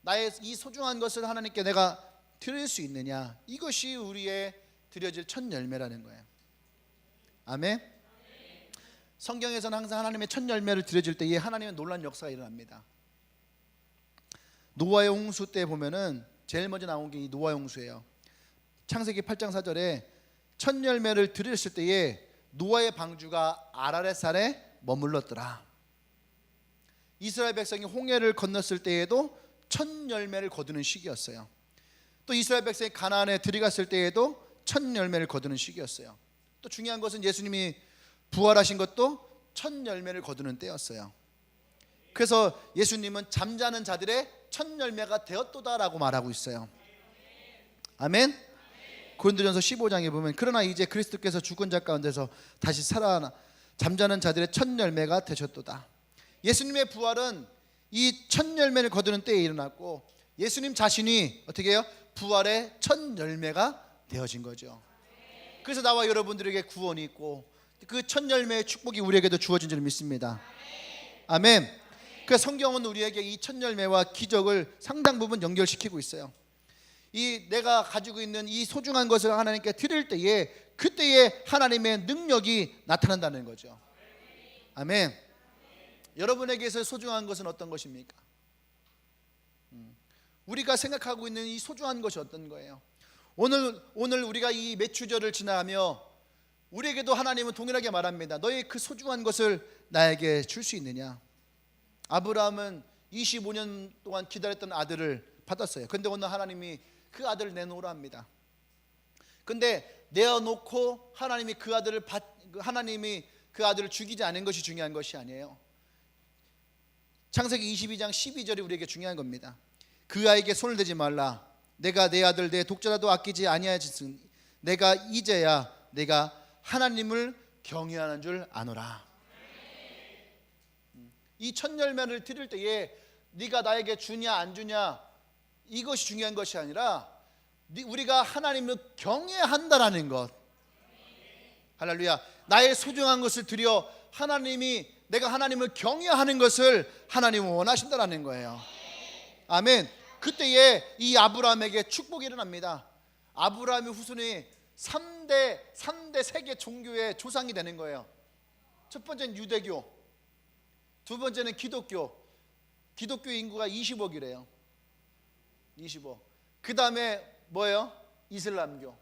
나의 이 소중한 것을 하나님께 내가 드릴 수 있느냐, 이것이 우리의 드려질 첫 열매라는 거예요. 아멘. 성경에서는 항상 하나님의 첫 열매를 드려질 때에 하나님의 놀라운 역사가 일어납니다. 노아의 홍수 때 보면은 제일 먼저 나온 게 이 노아의 홍수예요. 창세기 8장 4절에 첫 열매를 드렸을 때에 노아의 방주가 아라렛산에 머물렀더라. 이스라엘 백성이 홍해를 건넜을 때에도 첫 열매를 거두는 시기였어요. 또 이스라엘 백성이 가나안에 들어갔을 때에도 첫 열매를 거두는 시기였어요. 또 중요한 것은 예수님이 부활하신 것도 첫 열매를 거두는 때였어요. 그래서 예수님은 잠자는 자들의 첫 열매가 되었도다라고 말하고 있어요. 아멘. 고린도전서 15장에 보면 그러나 이제 그리스도께서 죽은 자 가운데서 다시 살아나 잠자는 자들의 첫 열매가 되셨도다. 예수님의 부활은 이 첫 열매를 거두는 때에 일어났고 예수님 자신이 어떻게 해요? 부활의 첫 열매가 되어진 거죠. 그래서 나와 여러분들에게 구원이 있고 그 첫 열매의 축복이 우리에게도 주어진 줄 믿습니다. 아멘. 그 성경은 우리에게 이 첫 열매와 기적을 상당 부분 연결시키고 있어요. 이 내가 가지고 있는 이 소중한 것을 하나님께 드릴 때에 그때에 하나님의 능력이 나타난다는 거죠. 아멘. 여러분에게서 소중한 것은 어떤 것입니까? 우리가 생각하고 있는 이 소중한 것이 어떤 거예요? 오늘 우리가 이 매추절을 지나며 우리에게도 하나님은 동일하게 말합니다. 너희 그 소중한 것을 나에게 줄 수 있느냐? 아브라함은 25년 동안 기다렸던 아들을 받았어요. 근데 오늘 하나님이 그 아들을 내놓으라 합니다. 근데 내어놓고 하나님이 그 아들을 죽이지 않은 것이 중요한 것이 아니에요. 창세기 22장 12절이 우리에게 중요한 겁니다. 그 아이에게 손을 대지 말라. 내가 내 아들 내 독자라도 아끼지 아니하였으니 내가 이제야 내가 하나님을 경외하는 줄 아노라. 이 첫 열매를 드릴 때에 네가 나에게 주냐 안 주냐 이것이 중요한 것이 아니라 우리가 하나님을 경외한다라는 것. 할렐루야. 나의 소중한 것을 드려 내가 하나님을 경외하는 것을 하나님은 원하신다라는 거예요. 아멘. 그때에 이 아브라함에게 축복이 일어납니다. 아브라함의 후손이 3대 세계 종교의 조상이 되는 거예요. 첫 번째는 유대교, 두 번째는 기독교 인구가 20억이래요. 20억. 그 다음에 뭐예요? 이슬람교.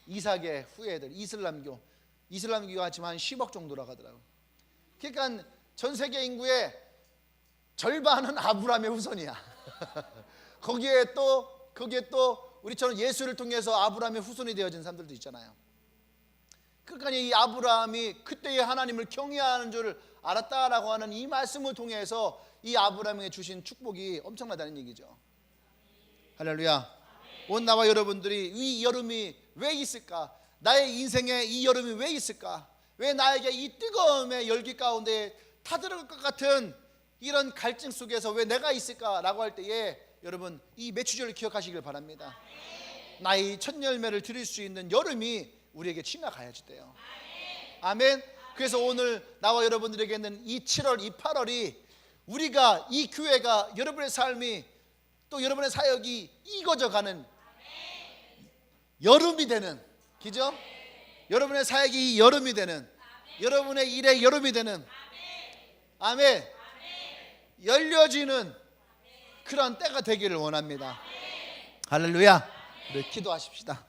이삭의 후예들 이슬람교가 지금 한 10억 정도라고 하더라고요. 그러니까 전 세계 인구의 절반은 아브라함의 후손이야. 거기에 또 우리처럼 예수를 통해서 아브라함의 후손이 되어진 사람들도 있잖아요. 그러니까 이 아브라함이 그때의 하나님을 경외하는 줄 알았다라고 하는 이 말씀을 통해서 이 아브라함에게 주신 축복이 엄청나다는 얘기죠. 할렐루야. 오늘 나와 여러분들이 이 여름이 왜 있을까? 나의 인생에 이 여름이 왜 있을까? 왜 나에게 이 뜨거움의 열기 가운데 타들어갈 것 같은 이런 갈증 속에서 왜 내가 있을까라고 할 때에 여러분 이 매추절을 기억하시길 바랍니다. 나의 첫 열매를 드릴 수 있는 여름이 우리에게 지나가야지 돼요. 아멘. 그래서 오늘 나와 여러분들에게는 이 7월, 이 8월이 우리가 이 교회가 여러분의 삶이 또 여러분의 사역이 익어져가는 여름이 되는, 그죠? 여러분의 사역이 여름이 되는, 여러분의 일의 여름이 되는, 아멘. 열려지는 그런 때가 되기를 원합니다. 할렐루야. 우리 기도하십시다.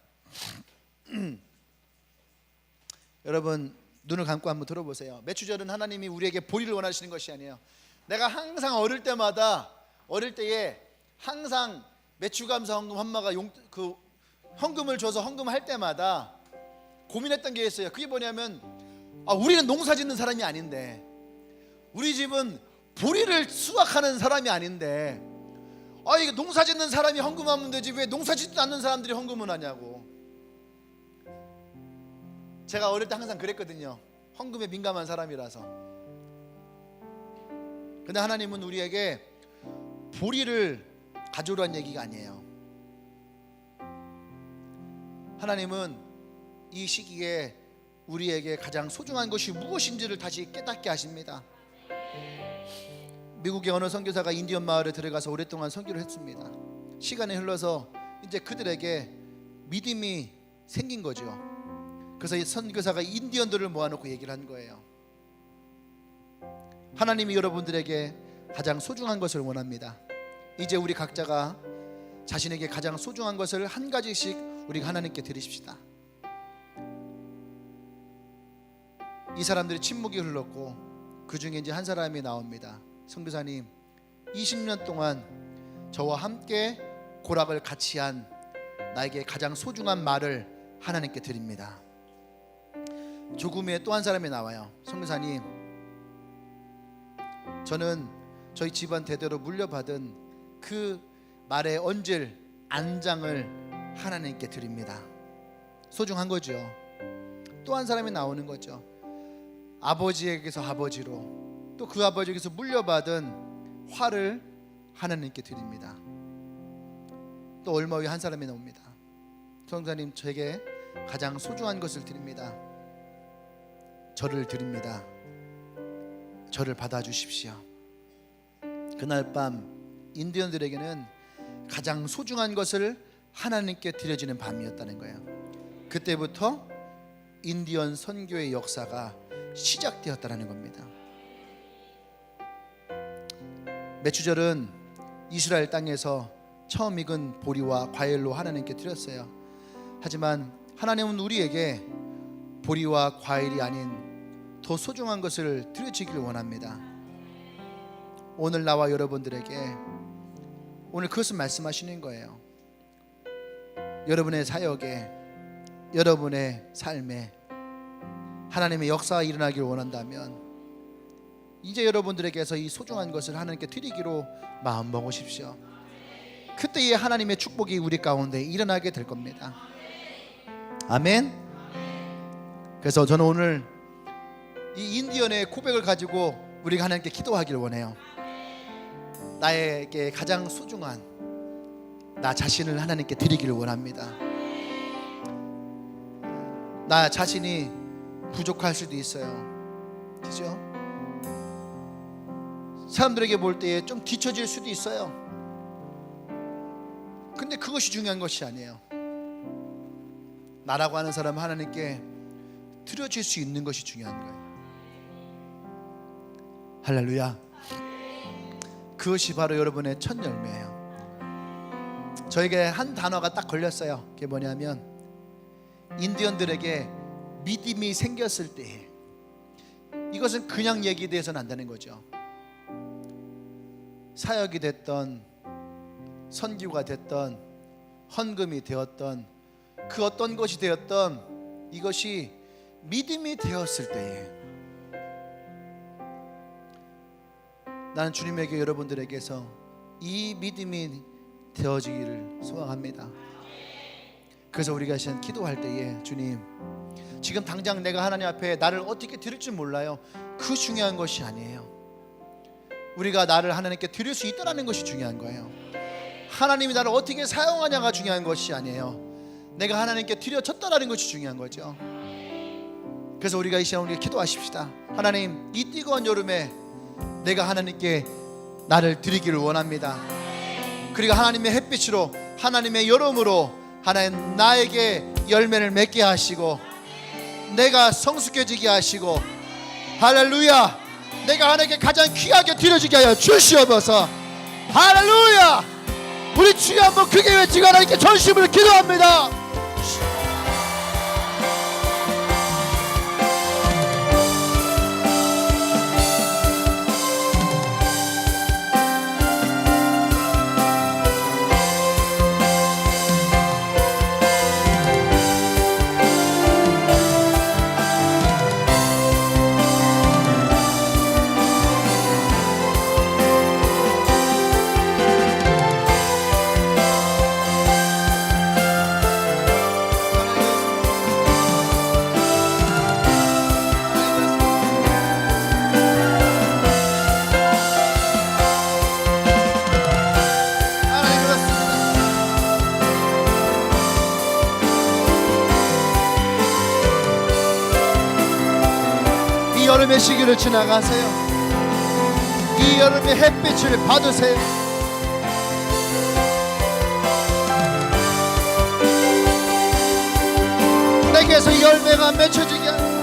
여러분 눈을 감고 한번 들어보세요. 매추절은 하나님이 우리에게 보리를 원하시는 것이 아니에요. 내가 항상 어릴 때에 항상 매추감사 헌금 엄마가 헌금을 줘서 헌금할 때마다 고민했던 게 있어요. 그게 뭐냐면 우리는 농사 짓는 사람이 아닌데, 우리 집은 보리를 수확하는 사람이 아닌데 이거 농사 짓는 사람이 헌금하면 되지 왜 농사 짓지도 않는 사람들이 헌금을 하냐고. 제가 어릴 때 항상 그랬거든요. 헌금에 민감한 사람이라서. 근데 하나님은 우리에게 보리를 가져오라는 얘기가 아니에요. 하나님은 이 시기에 우리에게 가장 소중한 것이 무엇인지를 다시 깨닫게 하십니다. 미국의 어느 선교사가 인디언 마을에 들어가서 오랫동안 선교를 했습니다. 시간이 흘러서 이제 그들에게 믿음이 생긴 거죠. 그래서 이 선교사가 인디언들을 모아놓고 얘기를 한 거예요. 하나님이 여러분들에게 가장 소중한 것을 원합니다. 이제 우리 각자가 자신에게 가장 소중한 것을 한 가지씩 우리가 하나님께 드리십시다. 이 사람들이 침묵이 흘렀고 그 중에 이제 한 사람이 나옵니다. 선교사님, 20년 동안 저와 함께 고락을 같이 한 나에게 가장 소중한 말을 하나님께 드립니다. 조금 후에 또 한 사람이 나와요. 선교사님, 저는 저희 집안 대대로 물려받은 그 말에 얹을 안장을 하나님께 드립니다. 소중한 거죠. 또 한 사람이 나오는 거죠. 아버지에게서 아버지로 또 그 아버지에게서 물려받은 활을 하나님께 드립니다. 또 얼마 후에 한 사람이 나옵니다. 선교사님, 저에게 가장 소중한 것을 드립니다. 저를 드립니다. 저를 받아주십시오. 그날 밤 인디언들에게는 가장 소중한 것을 하나님께 드려지는 밤이었다는 거예요. 그때부터 인디언 선교의 역사가 시작되었다는 겁니다. 메추절은 이스라엘 땅에서 처음 익은 보리와 과일로 하나님께 드렸어요. 하지만 하나님은 우리에게 보리와 과일이 아닌 더 소중한 것을 드려지기를 원합니다. 오늘 나와 여러분들에게 오늘 그것을 말씀하시는 거예요. 여러분의 사역에, 여러분의 삶에 하나님의 역사가 일어나기를 원한다면 이제 여러분들에게서 이 소중한 것을 하나님께 드리기로 마음 먹으십시오. 그때의 하나님의 축복이 우리 가운데 일어나게 될 겁니다. 아멘. 그래서 저는 오늘 이 인디언의 고백을 가지고 우리가 하나님께 기도하기를 원해요. 나에게 가장 소중한 나 자신을 하나님께 드리기를 원합니다. 나 자신이 부족할 수도 있어요. 그죠? 사람들에게 볼 때에 좀 뒤처질 수도 있어요. 근데 그것이 중요한 것이 아니에요. 나라고 하는 사람은 하나님께 드려질 수 있는 것이 중요한 거예요. 할렐루야. 그것이 바로 여러분의 첫 열매예요. 저에게 한 단어가 딱 걸렸어요. 그게 뭐냐면 인디언들에게 믿음이 생겼을 때, 이것은 그냥 얘기돼서는 안 되는 거죠. 사역이 됐던, 선교가 됐던, 헌금이 되었던, 그 어떤 것이 되었던, 이것이 믿음이 되었을 때에 나는 주님에게 여러분들에게서 이 믿음이 되어지기를 소망합니다. 그래서 우리가 시간 기도할 때에 주님, 지금 당장 내가 하나님 앞에 나를 어떻게 드릴지 몰라요. 그 중요한 것이 아니에요. 우리가 나를 하나님께 드릴 수 있다는 것이 중요한 거예요. 하나님이 나를 어떻게 사용하냐가 중요한 것이 아니에요. 내가 하나님께 드려졌다는 것이 중요한 거죠. 그래서 우리가 이 시간 우리 기도하십시다. 하나님, 이 뜨거운 여름에 내가 하나님께 나를 드리기를 원합니다. 그리고 하나님의 햇빛으로, 하나님의 여름으로 하나님 나에게 열매를 맺게 하시고 내가 성숙해지게 하시고, 할렐루야, 내가 하나님께 가장 귀하게 드려지게 하여 주시옵소서. 할렐루야. 우리 주여 한번 크게 외치고 하나님께 전심으로 기도합니다. 여름의 시기를 지나가세요. 이 여름의 햇빛을 받으세요. 내게서 열매가 맺혀지게 하소서.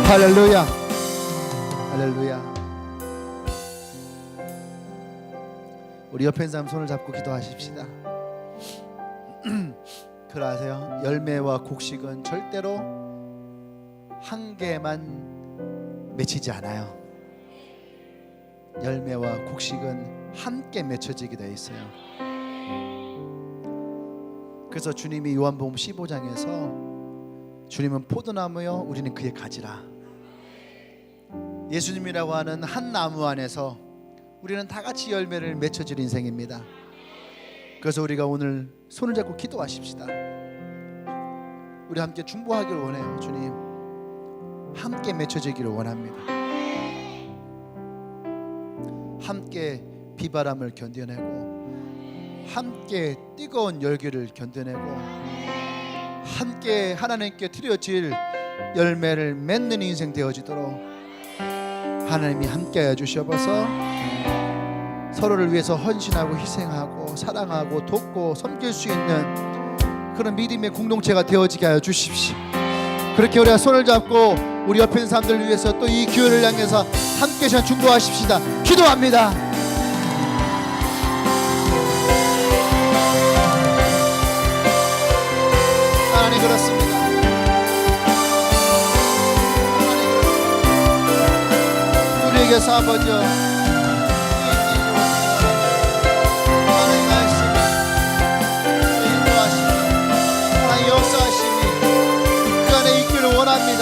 할렐루야, 할렐루야. 우리 옆에 있는 사람 손을 잡고 기도하십시다. 그러하세요. 열매와 곡식은 절대로 한 개만 맺히지 않아요. 열매와 곡식은 함께 맺혀지게 되어 있어요. 그래서 주님이 요한복음 15장에서 주님은 포도나무요 우리는 그의 가지라. 예수님이라고 하는 한 나무 안에서 우리는 다 같이 열매를 맺혀질 인생입니다. 그래서 우리가 오늘 손을 잡고 기도하십시다. 우리 함께 중보하기를 원해요. 주님, 함께 맺혀지기를 원합니다. 함께 비바람을 견뎌내고, 함께 뜨거운 열기를 견뎌내고, 함께 하나님께 드려질 열매를 맺는 인생 되어지도록 하나님이 함께하여 주시옵소서. 서로를 위해서 헌신하고 희생하고 사랑하고 돕고 섬길 수 있는 그런 믿음의 공동체가 되어지게 하여 주십시오. 그렇게 우리가 손을 잡고 우리 옆에 있는 사람들을 위해서 또 이 기회를 향해서 함께 중보하십시다. 기도합니다. 하나님 그렇습니다. 우리에게서 아버지여 하나님 말씀이 인도하시니 하나님 역사하시니 그 안에 있기를 원합니다.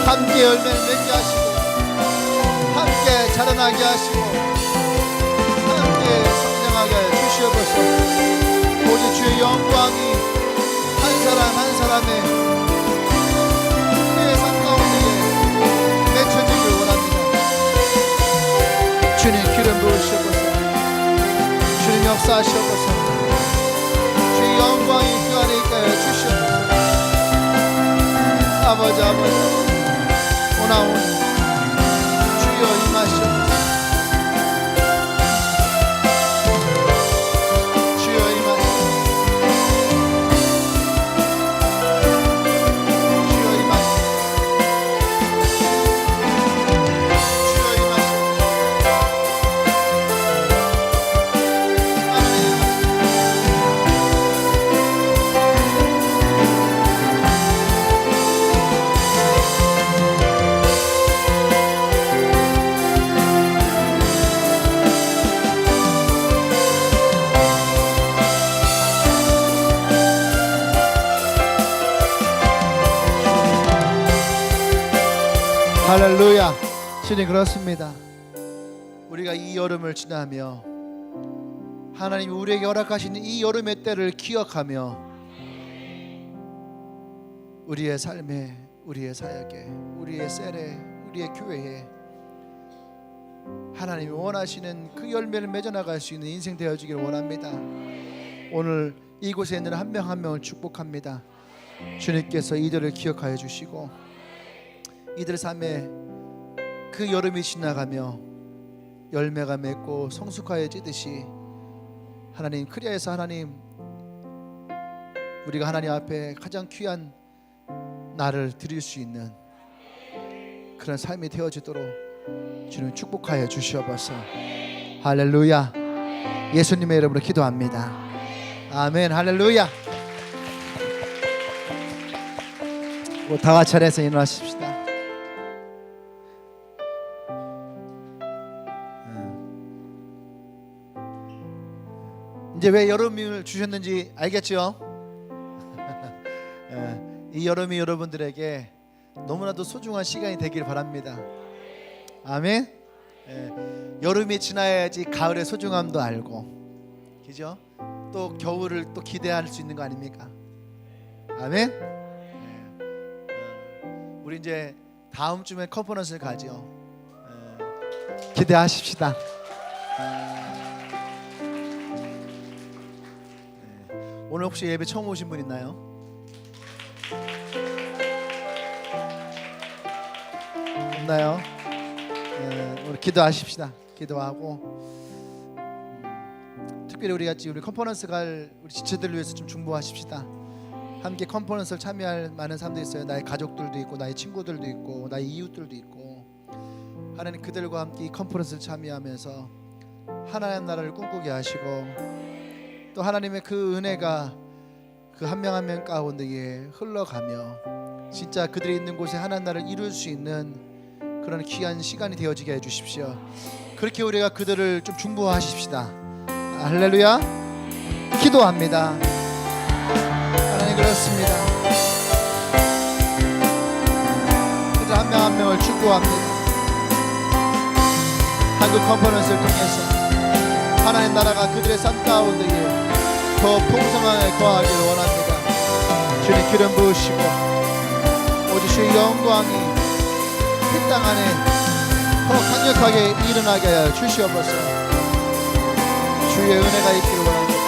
함께 열매를 맺게 하시고 함께 자라나게 하시고 함께 성장하게 하여 주시옵소서. 오직 주의 영광이 한 사람 한 사람의 우리의 삶 가운데 맺혀지길 원합니다. 주님 기름 부으시옵소서. 주님 역사하시옵소서. 주의 영광이 그 안에 있게 하여 주시옵소서. 아버지 오나오니 주여 임하시옵소서. 주여 임하시옵소서. 할렐루야. 주님 그렇습니다. 우리가 이 여름을 지나며 하나님이 우리에게 허락하시는 이 여름의 때를 기억하며 우리의 삶에, 우리의 사역에, 우리의 셀에, 우리의 교회에 하나님이 원하시는 그 열매를 맺어나갈 수 있는 인생 되어주기를 원합니다. 오늘 이곳에 있는 한 명 한 명을 축복합니다. 주님께서 이들을 기억하여 주시고 이들 삶에 그 여름이 지나가며 열매가 맺고 성숙하여지듯이 하나님, 크리아에서 하나님, 우리가 하나님 앞에 가장 귀한 나를 드릴 수 있는 그런 삶이 되어지도록 주님 축복하여 주시옵소서. 할렐루야. 예수님의 이름으로 기도합니다. 아멘. 할렐루야. 다 같이 차례에서 일어나십시다. 이제 왜 여름을 주셨는지 알겠죠? 이 여름이 여러분들에게 너무나도 소중한 시간이 되길 바랍니다. 아멘. 여름이 지나야지 가을의 소중함도 알고, 그죠? 또 겨울을 또 기대할 수 있는 거 아닙니까? 아멘. 우리 이제 다음 주에 컨퍼런스를 가죠. 기대하십시다. 오늘 혹시 예배 처음 오신 분 있나요? 없나요? 우리 기도하십시다. 기도하고 특별히 우리 같이 우리 컨퍼런스 갈 우리 지체들을 위해서 좀 중보하십시다. 함께 컨퍼런스를 참여할 많은 사람들이 있어요. 나의 가족들도 있고, 나의 친구들도 있고, 나의 이웃들도 있고, 하나님 그들과 함께 이 컨퍼런스를 참여하면서 하나님 나라를 꿈꾸게 하시고, 또 하나님의 그 은혜가 그 한 명 한 명 가운데에 흘러가며 진짜 그들이 있는 곳에 하나님 나라를 이룰 수 있는 그런 귀한 시간이 되어지게 해주십시오. 그렇게 우리가 그들을 좀 중보하십시다. 할렐루야. 기도합니다. 하나님 그렇습니다. 그들 한 명 한 명을 축복합니다. 한국 컨퍼런스를 통해서 하나님 나라가 그들의 삶 가운데에 더 풍성하게 거하기를 원합니다. 주님 기름 부으시고 오직 주의 영광이 이 땅 안에 더 강력하게 일어나게 하여 주시옵소서. 주의 은혜가 있기를 원합니다.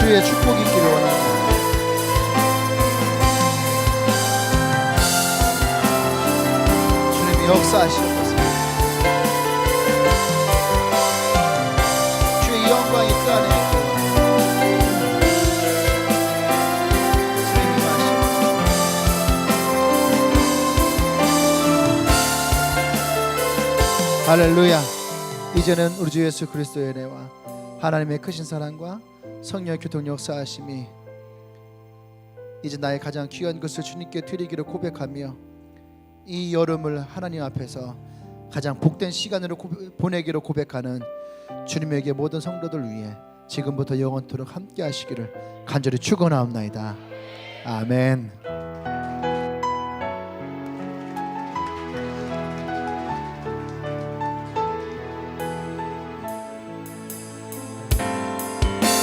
주의 축복이 있기를 원합니다. 주님이 역사하시옵소서. 주의 영광이 그 안에 있기를 원합니다. 주님이 마시옵소서. 할렐루야. 이제는 우리 주 예수 그리스도의 은혜와 하나님의 크신 사랑과 성령의 교통 역사하심이 이제 나의 가장 귀한 것을 주님께 드리기를 고백하며 이 여름을 하나님 앞에서 가장 복된 시간으로 보내기로 고백하는 주님에게 모든 성도들 위해 지금부터 영원토록 함께 하시기를 간절히 축원하옵나이다. 아멘.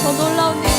더 놀라운 일